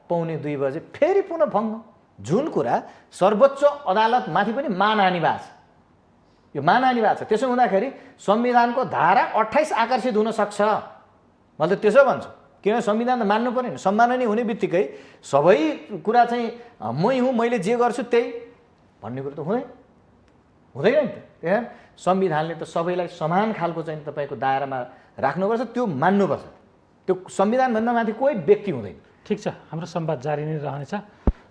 1:45 बजे फेरि पुनः भङ्ग, जुन कुरा सर्वोच्च अदालतमाथि पनि मानहानि भएको छ। यो मानहानि भएको छ। त्यसो हुँदाखेरि संविधानको धारा 28 आकर्षित हुन सक्छ। मैले त त्यसो भन्छु, किन संविधान त मान्नु पऱ्यो नि। सम्माननीय हुने बित्तिकै सबै कुरा चाहिँ मै हुँ, मैले जे गर्छु त्यही भन्ने कुरो त हुँदैन नि त। त्यहाँ संविधानले त सबैलाई समान खालको चाहिँ तपाईँको दायरामा राख्नुपर्छ, त्यो मान्नुपर्छ। त्यो संविधानभन्दा माथि कोही व्यक्ति हुँदैन। ठिक छ, हाम्रो संवाद जारी नै रहनेछ।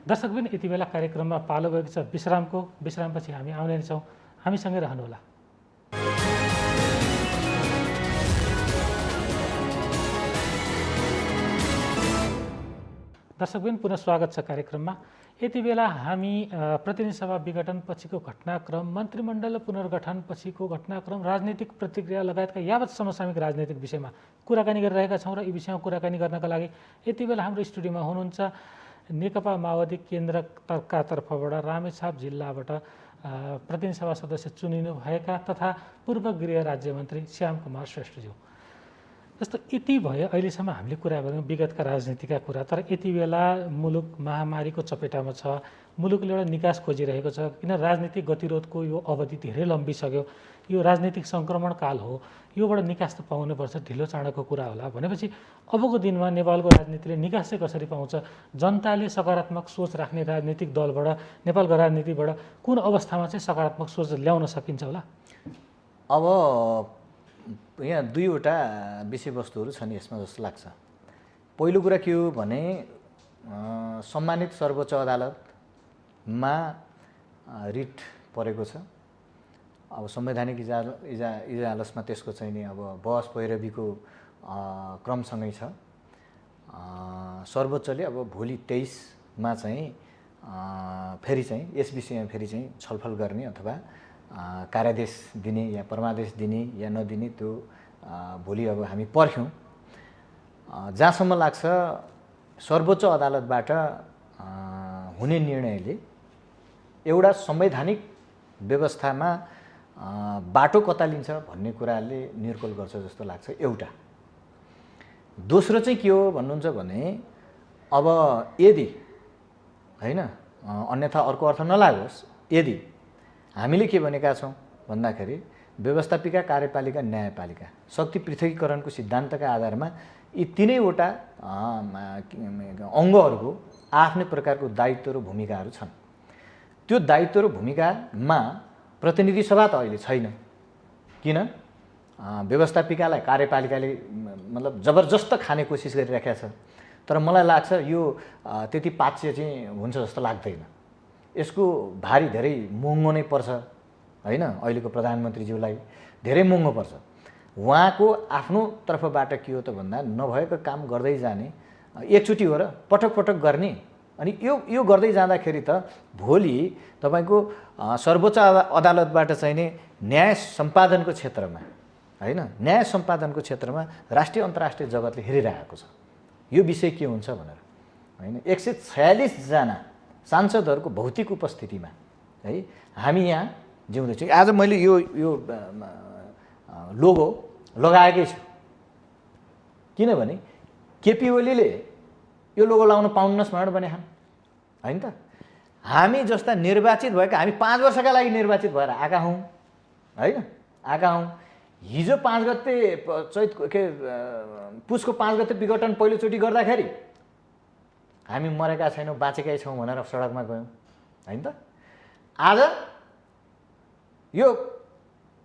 दर्शकबिन, यति बेला कार्यक्रममा पालो भएको छ विश्रामको। विश्रामपछि हामी आउने नै छौँ, हामीसँगै रहनुहोला। दर्शकबिन, पुनः स्वागत छ कार्यक्रममा। यति बेला हामी प्रतिनिधि सभा विघटन पछिको घटनाक्रम, मन्त्रीमण्डल पुनर्गठन पछिको घटनाक्रम, राजनीतिक प्रतिक्रिया लगायतका यावत समसामयिक राजनीतिक विषयमा कुराकानी गरिरहेका छौँ। र यी विषयमा कुराकानी गर्नका लागि यति बेला हाम्रो स्टुडियोमा हुनुहुन्छ नेकपा माओवादी केन्द्रका तर्फबाट रामेछाप जिल्लाबाट प्रतिनिधि सभा सदस्य चुनिनु भएका तथा पूर्व गृह राज्यमन्त्री श्याम कुमार श्रेष्ठज्यू। जस्तो यति भयो अहिलेसम्म हामीले कुरा गऱ्यौँ विगतका राजनीतिका कुरा, तर यति बेला मुलुक महामारीको चपेटामा छ, मुलुकले एउटा निकास खोजिरहेको छ। किन राजनीतिक गतिरोधको यो अवधि धेरै लम्बिसक्यो, यो राजनीतिक सङ्क्रमण काल हो, योबाट निकास त पाउनुपर्छ, ढिलो चाँडोको कुरा होला भनेपछि अबको दिनमा नेपालको राजनीतिले निकास चाहिँ कसरी पाउँछ? जनताले सकारात्मक सोच राख्ने राजनीतिक दलबाट, नेपालको राजनीतिबाट कुन अवस्थामा चाहिँ सकारात्मक सोच ल्याउन सकिन्छ होला? अब यहाँ दुईवटा विषयवस्तुहरू छन् यसमा जस्तो लाग्छ। पहिलो कुरा के हो भने सम्मानित सर्वोच्च अदालतमा रिट परेको छ। अब संवैधानिक इजालसमा त्यसको चाहिँ नि अब बहस पैरवीको क्रमसँगै छ। सर्वोच्चले अब भोलि 23मा चाहिँ फेरि चाहिँ यस विषयमा फेरि चाहिँ छलफल गर्ने अथवा कार्यादेश दिने या परमादेश दिने या नदिने त्यो भोलि अब हामी पर्ख्यौँ। जहाँसम्म लाग्छ सर्वोच्च अदालतबाट हुने निर्णयले एउटा संवैधानिक व्यवस्थामा बाटो कता लिन्छ भन्ने कुराले निर्कुल गर्छ जस्तो लाग्छ एउटा। दोस्रो चाहिँ के हो भन्नुहुन्छ भने अब यदि हैन अन्यथा अर्को अर्थ नलागोस्, यदि हामीले के भनेका छौँ भन्दाखेरि व्यवस्थापिका, कार्यपालिका, न्यायपालिका शक्ति पृथकीकरणको सिद्धान्तका आधारमा यी तीनैवटा अङ्गहरूको आफ्नै प्रकारको दायित्व र भूमिकाहरू छन्। त्यो दायित्व र भूमिकामा प्रतिनिधि सभा त अहिले छैन। किन? व्यवस्थापिकालाई कार्यपालिकाले मतलब जबरजस्त खाने कोसिस गरिरहेको छ। तर मलाई लाग्छ यो त्यति पाच्य चाहिँ हुन्छ जस्तो लाग्दैन। यसको भारी धेरै महँगो नै पर्छ हैन। अहिलेको प्रधानमन्त्रीज्यूलाई धेरै महँगो पर्छ। उहाँको आफ्नो तर्फबाट के हो त भन्दा नभएको काम गर्दै जाने, एकचोटि हो र पटक पटक गर्ने। अनि यो गर्दै जाँदाखेरि त भोलि तपाईको सर्वोच्च अदालतबाट चाहिँ नि न्याय सम्पादनको क्षेत्रमा हैन, न्याय सम्पादनको क्षेत्रमा राष्ट्रिय अन्तर्राष्ट्रिय जगतले हेरिरहेको छ यो विषय के हुन्छ भनेर हैन। 146 जना सांसदहरूको भौतिक उपस्थितिमा है हामी यहाँ जिउँदैछौँ। आज मैले यो लोगो लगाएकै छु किनभने केपी ओलीले यो लोगो लाउन पाउन्नस् भनेर भने हैन त। हामी जस्ता निर्वाचित भएका, हामी 5 वर्षका लागि निर्वाचित भएर आएका हौँ हैन, आएका हौँ। हिजो 5 गते पुसको 5 गते विघटन पहिलोचोटि गर्दाखेरि हामी मरेका छैनौँ, बाँचेकै छौँ भनेर सडकमा गयौँ हैन त। आज यो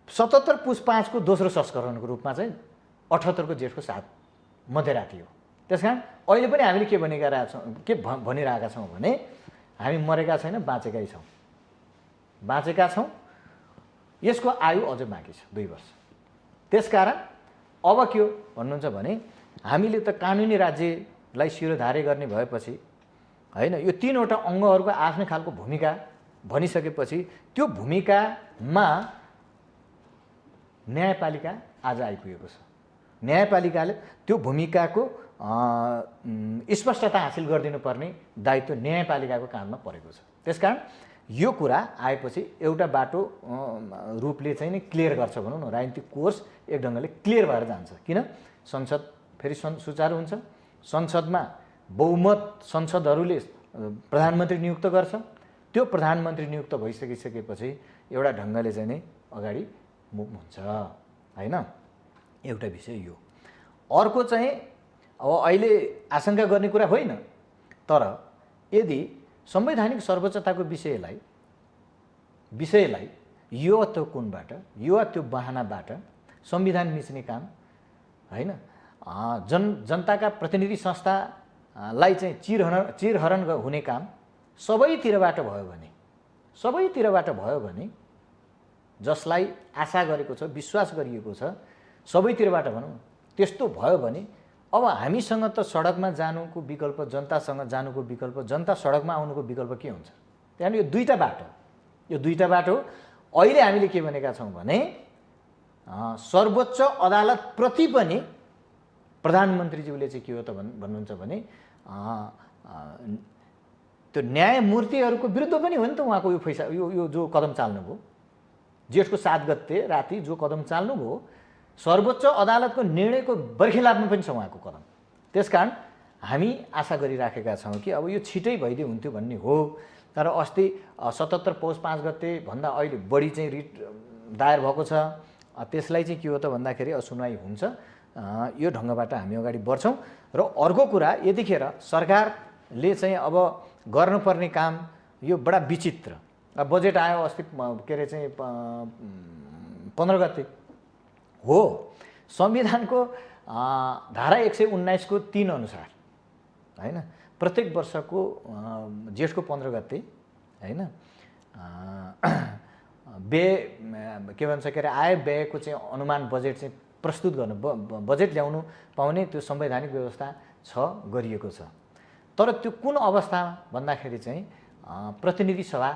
77 पुस 5 को दोस्रो संस्करणको रूपमा चाहिँ 78 को जेठको 7 मध्यराति हो। त्यसकारण अहिले पनि हामीले के भनिरहेका छौँ भने हामी मरेका छैनौँ, बाँचेकै छौँ, बाँचेका छौँ। यसको आयु अझै बाँकी छ 2 वर्ष। त्यसकारण अब के हो भन्नुहुन्छ भने हामीले त कानुनी राज्यलाई शिरोधार्य गर्ने भएपछि हैन, यो 3वटा अङ्गहरूको आफ्नै खालको भूमिका भनिसकेपछि त्यो भूमिकामा न्यायपालिका आज आइपुगेको छ। न्यायपालिकाले त्यो भूमिकाको स्पष्टता हासिल गरिदिनुपर्ने दायित्व न्यायपालिकाको काँधमा परेको छ। त्यसकारण यो कुरा आएपछि एउटा बाटो रूपले चाहिँ नि क्लियर गर्छ भनौँ न, राजनीतिक कोर्स एक ढङ्गले क्लियर भएर जान्छ। किन? संसद फेरि सुचारू हुन्छ, संसदमा बहुमत संसदहरूले प्रधानमन्त्री नियुक्त गर्छ, त्यो प्रधानमन्त्री नियुक्त भइसकिसकेपछि एउटा ढङ्गले चाहिँ नै अगाडि मुभ हुन्छ होइन। एउटा विषय यो। अर्को चाहिँ अब अहिले आशंका गर्ने कुरा होइन, तर यदि संवैधानिक सर्वोच्चताको विषयलाई यो वा त्यो कुनबाट, यो वा त्यो बहानाबाट संविधान मिच्ने काम होइन, जनताका प्रतिनिधि संस्थालाई चाहिँ चिरहरण हुने काम सबैतिरबाट भयो भने जसलाई आशा गरेको छ, विश्वास गरिएको छ सबैतिरबाट भनौँ, त्यस्तो भयो भने अब हामीसँग त सडकमा जानुको विकल्प, जनतासँग जानुको विकल्प, जनता सडकमा आउनुको विकल्प के हुन्छ? त्यहाँदेखि यो दुईटा बाटो अहिले हामीले के भनेका छौँ भने सर्वोच्च अदालतप्रति पनि प्रधानमन्त्रीज्यूले चाहिँ के हो त भन्नुहुन्छ भने त्यो न्यायमूर्तिहरूको विरुद्ध पनि हो नि त उहाँको यो फैसला, यो जो कदम चाल्नुभयो जेठको 7 गते राति जो कदम चाल्नुभयो सर्वोच्च अदालतको निर्णयको बर्खिलाफमा पनि छ उहाँको कदम। त्यसकारण हामी आशा गरिराखेका छौँ कि अब यो छिटै भइदियो हुन्थ्यो भन्ने हो। तर अस्ति 77 पौष 5 गते भन्दा अहिले बढी चाहिँ रिट दायर भएको छ। त्यसलाई चाहिँ के हो त भन्दाखेरि सुनवाई हुन्छ। यो ढङ्गबाट हामी अगाडि बढ्छौँ। र अर्को कुरा, यतिखेर सरकारले चाहिँ अब गर्नुपर्ने काम यो बडा विचित्र। बजेट आयो अस्ति के अरे चाहिँ 15 गते हो। संविधानको धारा 119 को 3 अनुसार होइन प्रत्येक वर्षको जेठको 15 गते होइन व्यय के भन्छ के अरे आय व्ययको चाहिँ अनुमान बजेट चाहिँ प्रस्तुत गर्नु, बजेट ल्याउनु पाउने त्यो संवैधानिक व्यवस्था छ, गरिएको छ। तर त्यो कुन अवस्थामा भन्दाखेरि चाहिँ प्रतिनिधि सभा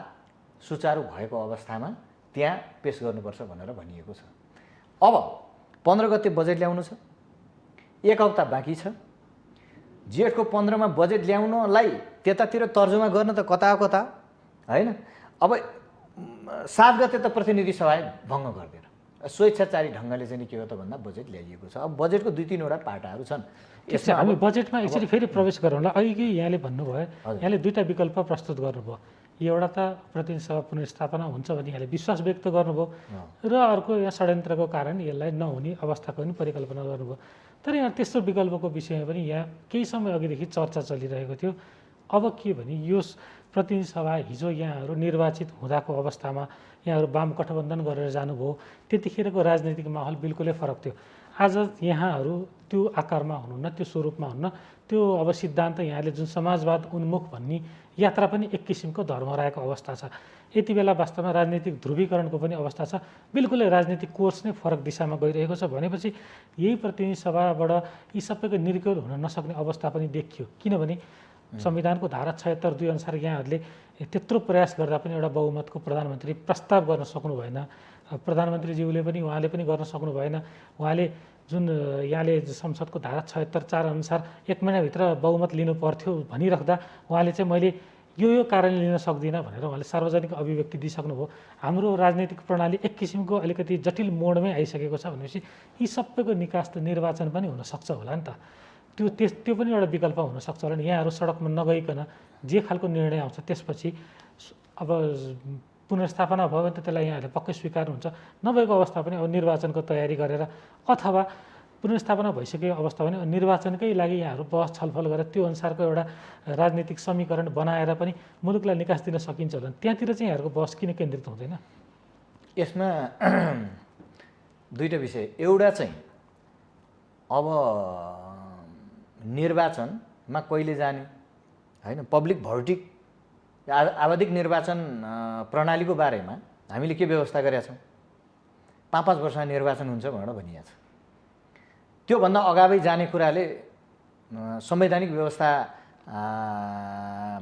सुचारू भएको अवस्थामा त्यहाँ पेश गर्नुपर्छ भनेर भनिएको छ। अब 15 गते बजेट ल्याउनु छ, 1 हप्ता बाँकी छ। जेठको 15 मा बजेट ल्याउनलाई त्यतातिर तर्जुमा गर्न त कता होइन। अब 7 गते त प्रतिनिधि सभा भङ्ग गरिदिएर स्वेच्छाचारी ढङ्गले चाहिँ के हो त भन्दा बजेट ल्याइएको छ। अब बजेटको 2-3वटा पाटाहरू छन्। यसमा हामी बजेटमा एकचोटि फेरि प्रवेश गरौँला। अघि यहाँले भन्नुभयो, यहाँले 2टा विकल्प प्रस्तुत गर्नुभयो। एउटा त प्रतिनिधि सभा पुनर्स्थापना हुन्छ भन्ने यहाँले विश्वास व्यक्त गर्नुभयो र अर्को यहाँ षड्यन्त्रको कारण यसलाई नहुने अवस्थाको पनि परिकल्पना गर्नुभयो। तर यहाँ तेस्रो विकल्पको विषयमा पनि यहाँ केही समय अघिदेखि चर्चा चलिरहेको थियो। अब के भने यो प्रतिनिधि सभा हिजो यहाँहरू निर्वाचित हुँदाको अवस्थामा यहाँहरू वाम गठबन्धन गरेर जानुभयो, त्यतिखेरको राजनैतिक माहौल बिल्कुलै फरक थियो। आज यहाँहरू त्यो आकारमा हुनुहुन्न, त्यो स्वरूपमा हुन्न। त्यो अब सिद्धान्त यहाँले जुन समाजवाद उन्मुख भन्ने यात्रा पनि एक किसिमको धर्म रहेको अवस्था छ। यति बेला वास्तवमा राजनीतिक ध्रुवीकरणको पनि अवस्था छ। बिल्कुलै राजनीतिक कोर्स नै फरक दिशामा गइरहेको छ भनेपछि यही प्रतिनिधि सभाबाट यी सबैको निर्क्युल हुन नसक्ने अवस्था पनि देखियो। किनभने संविधानको धारा 76(2) अनुसार यहाँहरूले त्यत्रो प्रयास गर्दा पनि एउटा बहुमतको प्रधानमन्त्री प्रस्ताव गर्न सक्नु भएन। प्रधानमन्त्रीज्यूले पनि उहाँले पनि गर्न सक्नु भएन। उहाँले जुन यहाँले संसदको धारा 76(4) अनुसार 1 महिनाभित्र बहुमत लिनु पर्थ्यो भनिराख्दा उहाँले चाहिँ मैले यो कारणले लिन सक्दिनँ भनेर उहाँले सार्वजनिक अभिव्यक्ति दिइसक्नुभयो। हाम्रो राजनीतिक प्रणाली एक किसिमको अलिकति जटिल मोडमै आइसकेको छ भनेपछि यी सबैको निकास त निर्वाचन पनि हुनसक्छ होला नि त। त्यो पनि एउटा विकल्प हुनसक्छ होला नि। यहाँहरू सडकमा नगइकन जे खालको निर्णय आउँछ त्यसपछि अब पुनर्स्थापना भयो भने त त्यसलाई यहाँहरूले पक्कै स्वीकार्नुहुन्छ। नभएको अवस्था पनि अब निर्वाचनको तयारी गरेर अथवा पुनर्स्थापना भइसकेको अवस्था पनि निर्वाचनकै लागि यहाँहरू बहस छलफल गरेर त्यो अनुसारको एउटा राजनीतिक समीकरण बनाएर पनि मुलुकलाई निकास दिन सकिन्छ होला। त्यहाँतिर चाहिँ यहाँहरूको बहस किन केन्द्रित हुँदैन? यसमा 2टा विषय। एउटा चाहिँ अब निर्वाचनमा कहिले जाने होइन, पब्लिक भोटिङ आवधिक निर्वाचन प्रणालीको बारेमा हामीले के व्यवस्था गरेका छौँ? 5-5 वर्षमा निर्वाचन हुन्छ भनेर भनिएको छ। त्योभन्दा अगावै जाने कुराले संवैधानिक व्यवस्था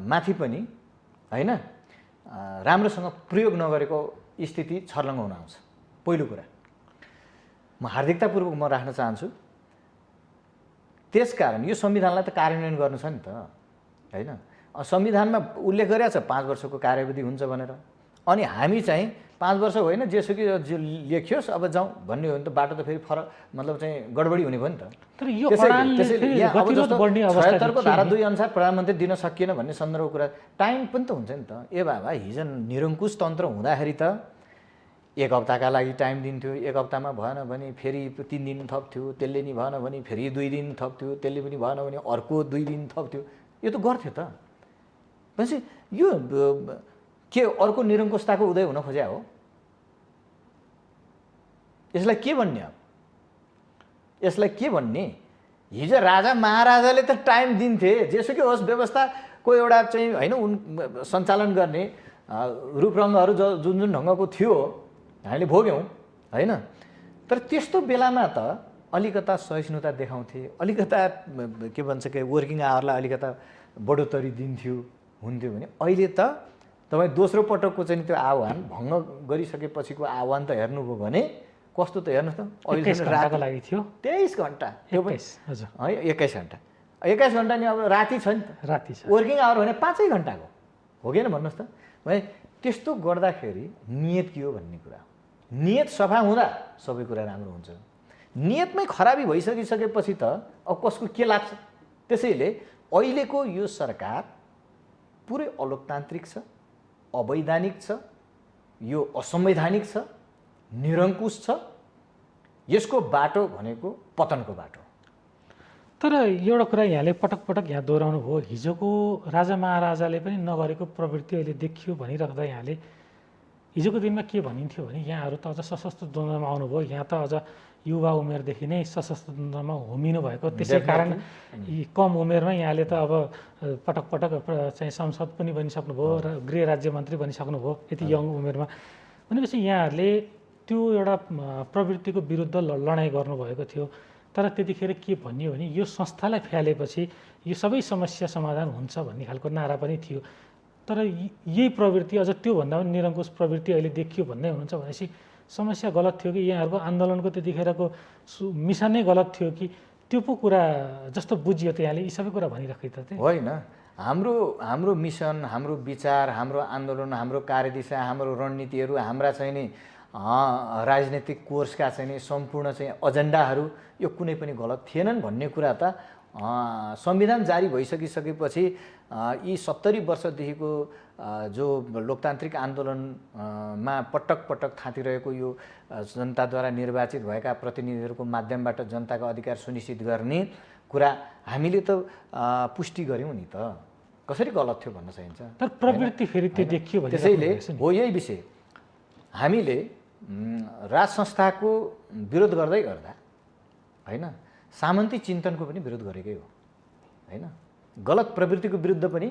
माथि पनि होइन राम्रोसँग प्रयोग नगरेको स्थिति छर्लङ्ग हुन आउँछ। पहिलो कुरा। म हार्दिकतापूर्वक म राख्न चाहन्छु। त्यसकारण यो संविधानलाई त कार्यान्वयन गर्नु छ नि त, होइन? संविधानमा उल्लेख गरेको छ 5 वर्षको कार्यावधि हुन्छ भनेर। अनि हामी चाहिँ 5 वर्ष होइन जेसुकै लेखियोस् अब जाउँ भन्ने हो भने त बाटो त फेरि फरक मतलब चाहिँ गडबडी हुने भयो नि त। तर यो अडानले फेरि गतिरोध बढ्ने अवस्था 76 को धारा 2 अनुसार प्रधानमन्त्री दिन सकिएन भन्ने सन्दर्भको कुरा टाइम पनि त हुन्छ नि त। ए बाबा हिजो निरङ्कुश तन्त्र हुँदाखेरि त 1 हप्ताका लागि टाइम दिन्थ्यो, 1 हप्तामा भएन भने फेरि 3 दिन थप्थ्यो, त्यसले नि भएन भने फेरि 2 दिन थप्थ्यो, त्यसले पनि भएन भने अर्को 2 दिन थप्थ्यो, यो त गर्थ्यो त। भनेपछि यो के अर्को निरङ्कुशताको उदय हुन खोज्या हो? यसलाई के भन्ने अब? यसलाई के भन्ने? हिजो राजा महाराजाले त टाइम दिन्थे, जेसुकै होस् व्यवस्थाको एउटा चाहिँ होइन सञ्चालन गर्ने रूपरङ्गहरू जुन जुन ढङ्गको थियो हामीले भोग्यौँ, होइन? तर त्यस्तो बेलामा त अलिकता सहिष्णुता देखाउँथे, अलिकता के भन्छ कि वर्किङ आवरलाई अलिकता बढोत्तरी दिन्थ्यो हुन्थ्यो भने अहिले त तपाईँ दोस्रो पटकको चाहिँ त्यो आह्वान भङ्ग गरिसकेपछिको आह्वान त हेर्नुभयो भने कस्तो त हेर्नुहोस् त। अहिले रातको लागि थियो 23 घन्टा, त्यो पनि हजुर है 21 घन्टा, 21 घन्टा नि अब राति छ नि त, राति छ। वर्किङ आवर भने 5 घन्टाको हो कि भन्नुहोस् त। भने त्यस्तो गर्दाखेरि नियत के हो भन्ने कुरा हो। नियत सफा हुँदा सबै कुरा राम्रो हुन्छ। नियतमै खराबी भइसकिसकेपछि त अब कसको के लाग्छ? त्यसैले अहिलेको यो सरकार पुरै अलोकतान्त्रिक छ, अवैधानिक छ, यो असंवैधानिक छ, निरङ्कुश छ। यसको बाटो भनेको पतनको बाटो। तर एउटा कुरा यहाँले पटक पटक यहाँ दोहोऱ्याउनु भयो, हिजोको राजा महाराजाले पनि नगरेको प्रवृत्ति अहिले देखियो भनिराख्दा यहाँले हिजोको दिनमा के भनिन्थ्यो भने यहाँहरू त अझ सशस्त्र द्वन्द्वमा आउनुभयो, यहाँ त अझ युवा उमेरदेखि नै सशस्त्र द्वन्द्वमा होमिनु भएको, त्यसै कारण कम उमेरमै यहाँले त अब पटक पटक चाहिँ संसद पनि बनिसक्नुभयो र गृह राज्य मन्त्री बनिसक्नुभयो यति यङ उमेरमा। भनेपछि यहाँहरूले त्यो एउटा प्रवृत्तिको विरुद्ध लडाइँ गर्नुभएको थियो। तर त्यतिखेर के भनियो भने यो संस्थालाई फ्यालेपछि यो सबै समस्या समाधान हुन्छ भन्ने खालको नारा पनि थियो। तर यही प्रवृत्ति अझ त्योभन्दा पनि निरङ्कुश प्रवृत्ति अहिले देखियो भन्ने हुनुहुन्छ भनेपछि समस्या गलत थियो कि यहाँहरूको आन्दोलनको त्यतिखेरको मिसन नै गलत थियो कि त्यो पो कुरा जस्तो बुझियो त यहाँले यी सबै कुरा भनिराखेको थिए? होइन, हाम्रो मिसन, हाम्रो विचार, हाम्रो आन्दोलन, हाम्रो कार्यदिशा, हाम्रो रणनीतिहरू, हाम्रा चाहिँ नि राजनीतिक कोर्सका चाहिँ नि सम्पूर्ण चाहिँ एजेन्डाहरू यो कुनै पनि गलत थिएनन् भन्ने कुरा त संविधान जारी भइसकिसकेपछि यी 70 वर्षदेखिको जो लोकतान्त्रिक आन्दोलनमा पटक पटक थाँतिरहेको यो जनताद्वारा निर्वाचित भएका प्रतिनिधिहरूको माध्यमबाट जनताको अधिकार सुनिश्चित गर्ने कुरा हामीले त पुष्टि गऱ्यौँ नि त। कसरी गलत थियो भन्न चाहिन्छ? तर प्रवृत्ति फेरि त्यो देखियो भने त्यसैले हो यही विषय हामीले राज संस्थाको विरोध गर्दै गर्दा होइन सामन्ती चिन्तनको पनि विरोध गरेकै हो, होइन? गलत प्रवृत्तिको विरुद्ध पनि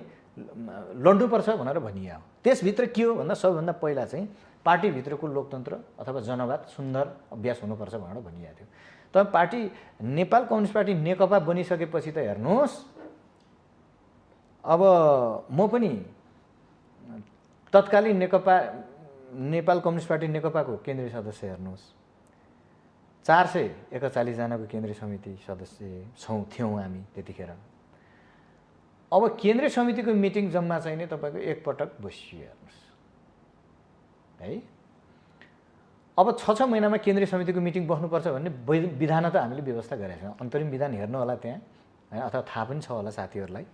लड्नुपर्छ भनेर भनिया हो। त्यसभित्र के हो भन्दा सबैभन्दा पहिला चाहिँ पार्टीभित्रको लोकतन्त्र अथवा जनवाद सुन्दर अभ्यास हुनुपर्छ भनेर भनिया थियो। तर पार्टी नेपाल कम्युनिस्ट पार्टी नेकपा बनिसकेपछि त हेर्नुहोस्, अब म पनि तत्कालीन नेपाल कम्युनिस्ट पार्टी नेकपाको केन्द्रीय सदस्य हेर्नुहोस्, 441 जनाको केन्द्रीय समिति सदस्य थियौँ हामी त्यतिखेर। अब केन्द्रीय समितिको मिटिङ जम्मा चाहिँ नि तपाईँको एकपटक बसियो हेर्नुहोस् है। अब 6 महिनामा केन्द्रीय समितिको मिटिङ बस्नुपर्छ भन्ने विधान त हामीले व्यवस्था गरेका छौँ। अन्तरिम विधान हेर्नु होला त्यहाँ होइन, अथवा थाहा पनि छ होला साथीहरूलाई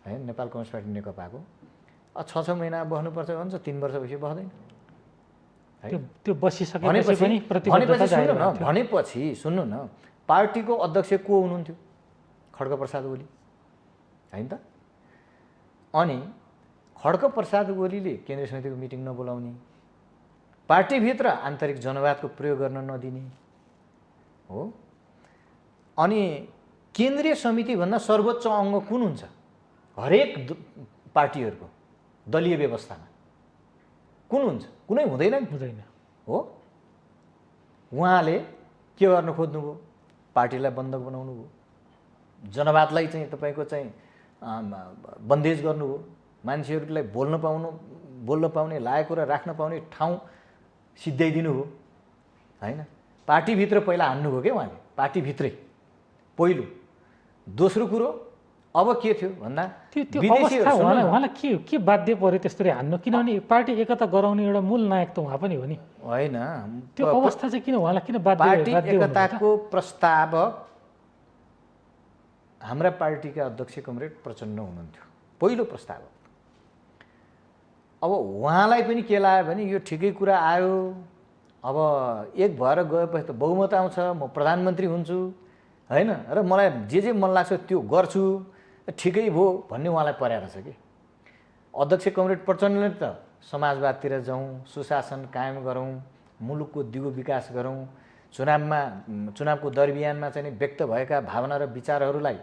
है। नेपाल कम्युनिस्ट पार्टी नेकपाको 6 महिना बस्नुपर्छ भन्छ, 3 वर्षपछि बस्दैन। त्यो बसिसकेपछि पनि भनेपछि सुन्नु न, पार्टीको अध्यक्ष को हुनुहुन्थ्यो? खड्गप्रसाद ओली होइन त? अनि खड्गप्रसाद ओलीले केन्द्रीय समितिको मिटिङ नबोलाउने, पार्टीभित्र आन्तरिक जनवादको प्रयोग गर्न नदिने हो। अनि केन्द्रीय समितिभन्दा सर्वोच्च अङ्ग कुन हुन्छ? हरेक पार्टीहरूको दलीय व्यवस्थामा कुन हुन्छ? कुनै हुँदैन हो। उहाँले के गर्न खोज्नुभयो? पार्टीलाई बन्धक बनाउनु भयो, जनवादलाई चाहिँ तपाईँको चाहिँ बन्देज गर्नुभयो, मान्छेहरूलाई बोल्न पाउने, लागेको कुरा राख्न पाउने ठाउँ सिद्ध्याइदिनु हो होइन। पार्टीभित्र पहिला हान्नुभयो क्या उहाँले, पार्टीभित्रै पहिलो। दोस्रो कुरो अब के थियो भन्दा त्यो अवस्था उहाँलाई के बाध्य पर्यो त्यसरी हान्नु? किनभने पार्टी एकता गराउने एउटा मूल नायक त उहाँ पनि हो नि। होइन, त्यो अवस्था चाहिँ किन उहाँलाई किन बाध्य? पार्टी एकताको प्रस्ताव हाम्रा पार्टीका अध्यक्ष कमरेड प्रचण्ड हुनुहुन्थ्यो, पहिलो प्रस्ताव। अब उहाँलाई पनि के लाग्यो भने यो ठिकै कुरा आयो, अब एक भएर गएपछि त बहुमत आउँछ, म प्रधानमन्त्री हुन्छु होइन, र मलाई जे मन लाग्छ त्यो गर्छु, ठिकै भयो भन्ने उहाँलाई परेको रहेछ कि। अध्यक्ष कमरेड प्रचण्डले त समाजवादतिर जाउँ, सुशासन कायम गरौँ, मुलुकको दिगो विकास गरौँ, चुनावको दरबियानमा चाहिँ व्यक्त भएका भावना र विचारहरूलाई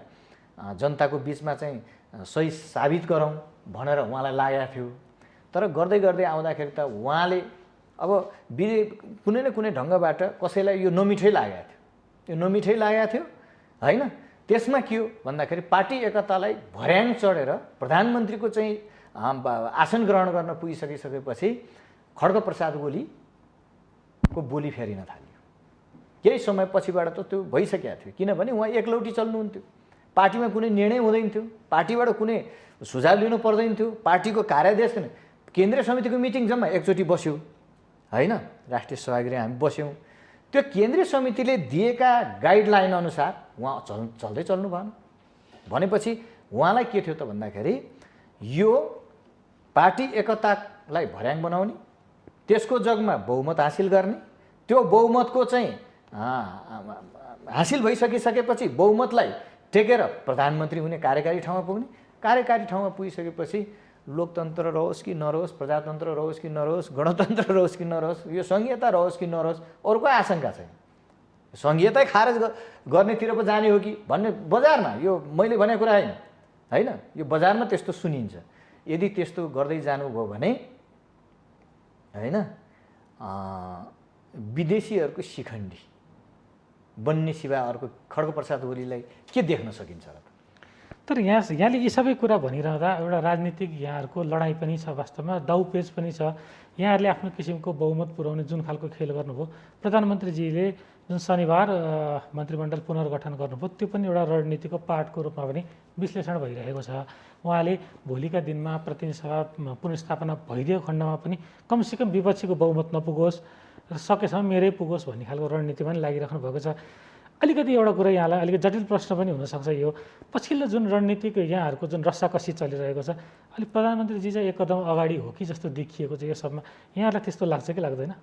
जनताको बिचमा चाहिँ सही साबित गरौँ भनेर उहाँलाई लागेको थियो। तर गर्दै गर्दै आउँदाखेरि त उहाँले अब कुनै न कुनै ढङ्गबाट कसैलाई यो नमिठै लागेको थियो होइन। त्यसमा के हो भन्दाखेरि पार्टी एकतालाई भर्याङ चढेर प्रधानमन्त्रीको चाहिँ आसन ग्रहण गर्न पुगिसकेपछि खड्गप्रसाद ओलीको बोली फेरिन थाल्यो। केही समय पछिबाट त त्यो भइसकेको थियो, किनभने उहाँ एकलौटी चल्नुहुन्थ्यो, पार्टीमा कुनै निर्णय हुँदैन थियो, पार्टीबाट कुनै सुझाव लिनु पर्दैन थियो, पार्टीको कार्यादेश केन्द्रीय समितिको मिटिङ जम्मा एकचोटि बस्यो होइन, राष्ट्रिय सभागृह हामी बस्यौँ, त्यो केन्द्रीय समितिले दिएका गाइडलाइन अनुसार उहाँ चल्दै चल्नु भएन। भनेपछि उहाँलाई के थियो त भन्दाखेरि यो पार्टी एकतालाई भर्याङ बनाउने, त्यसको जगमा बहुमत हासिल गर्ने, त्यो बहुमतको चाहिँ हासिल भइसकिसकेपछि बहुमतलाई टेकेर प्रधानमन्त्री हुने, कार्यकारी ठाउँमा पुग्ने, कार्यकारी ठाउँमा पुगिसकेपछि लोकतन्त्र रहोस् कि नरहोस्, प्रजातन्त्र रहोस् कि नरहोस्, गणतन्त्र रहोस् कि नरहोस्, यो सङ्घीयता रहोस् कि नरहोस्, अरूको आशंका छैन। सङ्घीयतै खारेज गर्नेतिर पो जाने हो कि भन्ने बजारमा, यो मैले भनेको कुरा होइन, यो बजारमा त्यस्तो सुनिन्छ। यदि त्यस्तो गर्दै जानुभयो भने होइन विदेशीहरूको शिखण्डी बन्ने सिवा अर्को खड्गप्रसाद ओलीलाई के देख्न सकिन्छ र? तर यहाँले यी सबै कुरा भनिरहँदा एउटा राजनीतिक यहाँहरूको लडाइँ पनि छ, वास्तवमा दाउपेच पनि छ। यहाँहरूले आफ्नो किसिमको बहुमत पुर्याउने जुन खालको खेल गर्नुभयो, प्रधानमन्त्रीजीले जुन शनिबार मन्त्रीमण्डल पुनर्गठन गर्नुभयो, त्यो पनि एउटा रणनीतिको पार्टको रूपमा पनि विश्लेषण भइरहेको छ। उहाँले भोलिका दिनमा प्रतिनिधि सभा पुनर्स्थापना भइदिएको खण्डमा पनि कमसेकम विपक्षीको बहुमत नपुगोस् र सकेसम्म मेरै पुगोस् भन्ने खालको रणनीति पनि लागिराख्नु भएको छ। अलिकति एउटा कुरा यहाँलाई अलिकति जटिल प्रश्न पनि हुनसक्छ, यो पछिल्लो जुन रणनीतिको यहाँहरूको जुन रस्साकसी चलिरहेको छ, अलिक प्रधानमन्त्रीजी चाहिँ एक कदम अगाडि हो कि जस्तो देखिएको छ यो सबमा, यहाँलाई त्यस्तो लाग्छ कि लाग्दैन?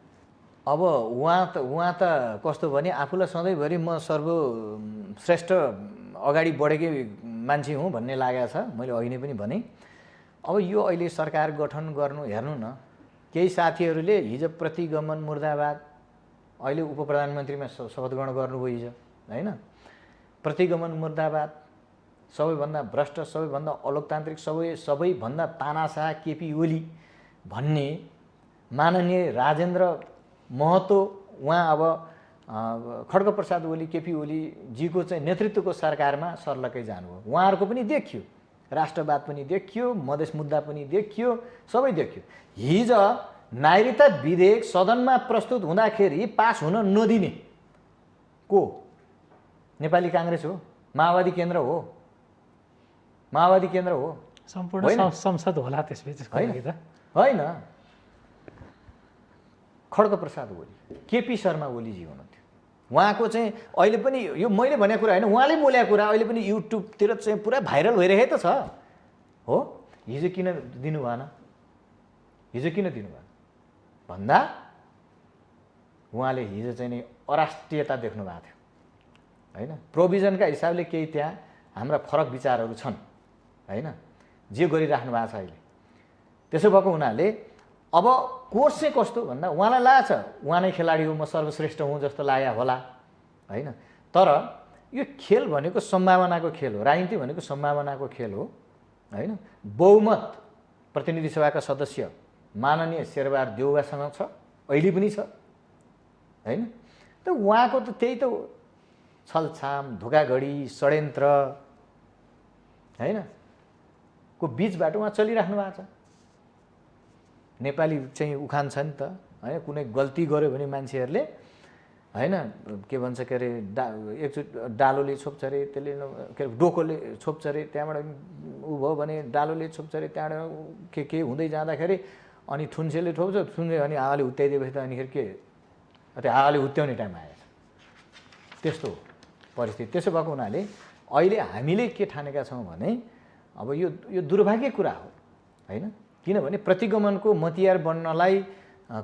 अब उहाँ त कस्तो भने आफूलाई सधैँभरि म सर्वश्रेष्ठ अगाडि बढेकै मान्छे हुँ भन्ने लागेको छ। मैले अघि नै पनि भनेँ, अब यो अहिले सरकार गठन गर्नु हेर्नु न, केही साथीहरूले हिजो प्रतिगमन मुर्दाबाद, अहिले उप प्रधानमन्त्रीमा शपथ ग्रहण गर्नुभयो हिजो होइन, प्रतिगमन मुर्दाबाद, सबैभन्दा भ्रष्ट, सबैभन्दा अलोकतान्त्रिक, सबैभन्दा तानाशाह केपी ओली भन्ने माननीय राजेन्द्र महतो उहाँ अब खड्गप्रसाद ओली, केपी ओलीजीको चाहिँ नेतृत्वको सरकारमा सर्लकै जानुभयो। उहाँहरूको पनि देखियो, राष्ट्रवाद पनि देखियो, मधेस मुद्दा पनि देखियो, सबै देखियो। हिजो नागरिकता विधेयक सदनमा प्रस्तुत हुँदाखेरि पास हुन नदिने को नेपाली काङ्ग्रेस हो, माओवादी केन्द्र हो, सम्पूर्ण संसद होला त्यसपछि होइन। खड्गप्रसाद ओली, केपी शर्मा ओलीजी हुनुहुन्थ्यो। उहाँको चाहिँ अहिले पनि यो मैले भनेको कुरा होइन, उहाँले बोलेको कुरा अहिले पनि युट्युबतिर चाहिँ पुरा भाइरल भइरहेको त छ हो। हिजो किन दिनु भएन भन्दा उहाँले हिजो चाहिँ नि अराष्ट्रियता देख्नु भएको थियो होइन। प्रोभिजनका हिसाबले केही त्यहाँ हाम्रा फरक विचारहरू छन् होइन, जे गरिराख्नु भएको छ अहिले। त्यसो भएको हुनाले अब कोर्स चाहिँ कस्तो भन्दा उहाँलाई लाग्छ उहाँ नै खेलाडी हो, म सर्वश्रेष्ठ हुँ जस्तो लाग्यो होला होइन। तर यो खेल भनेको सम्भावनाको खेल हो, राजनीति भनेको सम्भावनाको खेल हो होइन। बहुमत प्रतिनिधि सभाका सदस्य माननीय शेरबहादुर देउवासँग छ, अहिले पनि छ होइन। त उहाँको त त्यही त छलछाम, धोकाधडी, षड्यन्त्र होइन को बिचबाट उहाँ चलिराख्नु भएको छ। नेपाली चाहिँ उखान छ नि त होइन, कुनै गल्ती गर्यो भने मान्छेहरूले होइन के भन्छ के अरे एकचोटि डालोले छोप्छ अरे त्यसले के अरे डोकोले छोप्छ अरे त्यहाँबाट उ भयो भने डालोले छोप्छ अरे त्यहाँबाट के हुँदै जाँदाखेरि अनि थुन्सेले ठोक्छ थुन्से अनि हावाले हुत्याइदिएपछि त अनिखेरि के त्यो हावाले हुत्याउने टाइम आएछ त्यस्तो हो परिस्थिति। त्यसो भएको हुनाले अहिले हामीले के ठानेका छौँ भने अब यो दुर्भाग्य कुरा हो होइन, किनभने प्रतिगमनको मतियार बन्नलाई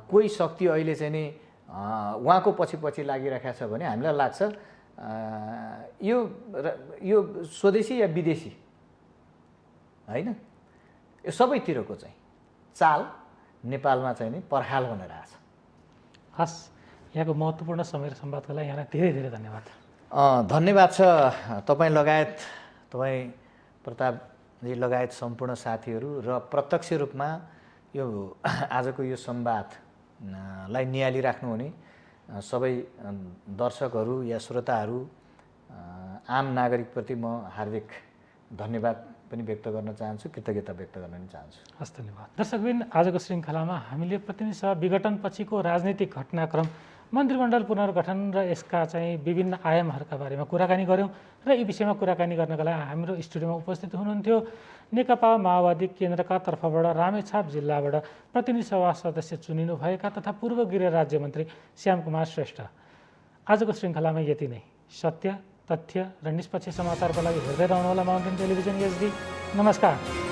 कोही शक्ति अहिले चाहिँ नि उहाँको पछि लागिरहेको छ भने हामीलाई लाग्छ यो स्वदेशी या विदेशी होइन, यो सबैतिरको चाहिँ चाल नेपालमा चाहिँ नि पर्खाल बनेर आएको छ। हस्, यहाँको महत्त्वपूर्ण समय र संवादको लागि यहाँलाई धेरै धेरै धन्यवाद। धन्यवाद छ तपाईँ लगायत तपाईँ प्रतापजी लगायत सम्पूर्ण साथीहरू र प्रत्यक्ष रूपमा यो आजको यो संवादलाई निहालिराख्नुहुने सबै दर्शकहरू या श्रोताहरू आम नागरिकप्रति म हार्दिक धन्यवाद पनि व्यक्त गर्न चाहन्छु, कृतज्ञता व्यक्त गर्न पनि चाहन्छु। हस्, धन्यवाद। दर्शकबिन, आजको श्रृङ्खलामा हामीले प्रतिनिधि सभा विघटन पछिको राजनीतिक घटनाक्रम, मन्त्रीमण्डल पुनर्गठन र यसका चाहिँ विभिन्न आयामहरूका बारेमा कुराकानी गऱ्यौँ र यी विषयमा कुराकानी गर्नका लागि हाम्रो स्टुडियोमा उपस्थित हुनुहुन्थ्यो नेकपा माओवादी केन्द्रका तर्फबाट रामेछाप जिल्लाबाट प्रतिनिधि सभा सदस्य चुनिनुभएका तथा पूर्व गृह राज्य मन्त्री श्यामकुमार श्रेष्ठ। आजको श्रृङ्खलामा यति नै। सत्य, तथ्य र निष्पक्ष समाचारको लागि हेर्दै रहनुहोला माउन्टेन टेलिभिजन एचडी। नमस्कार।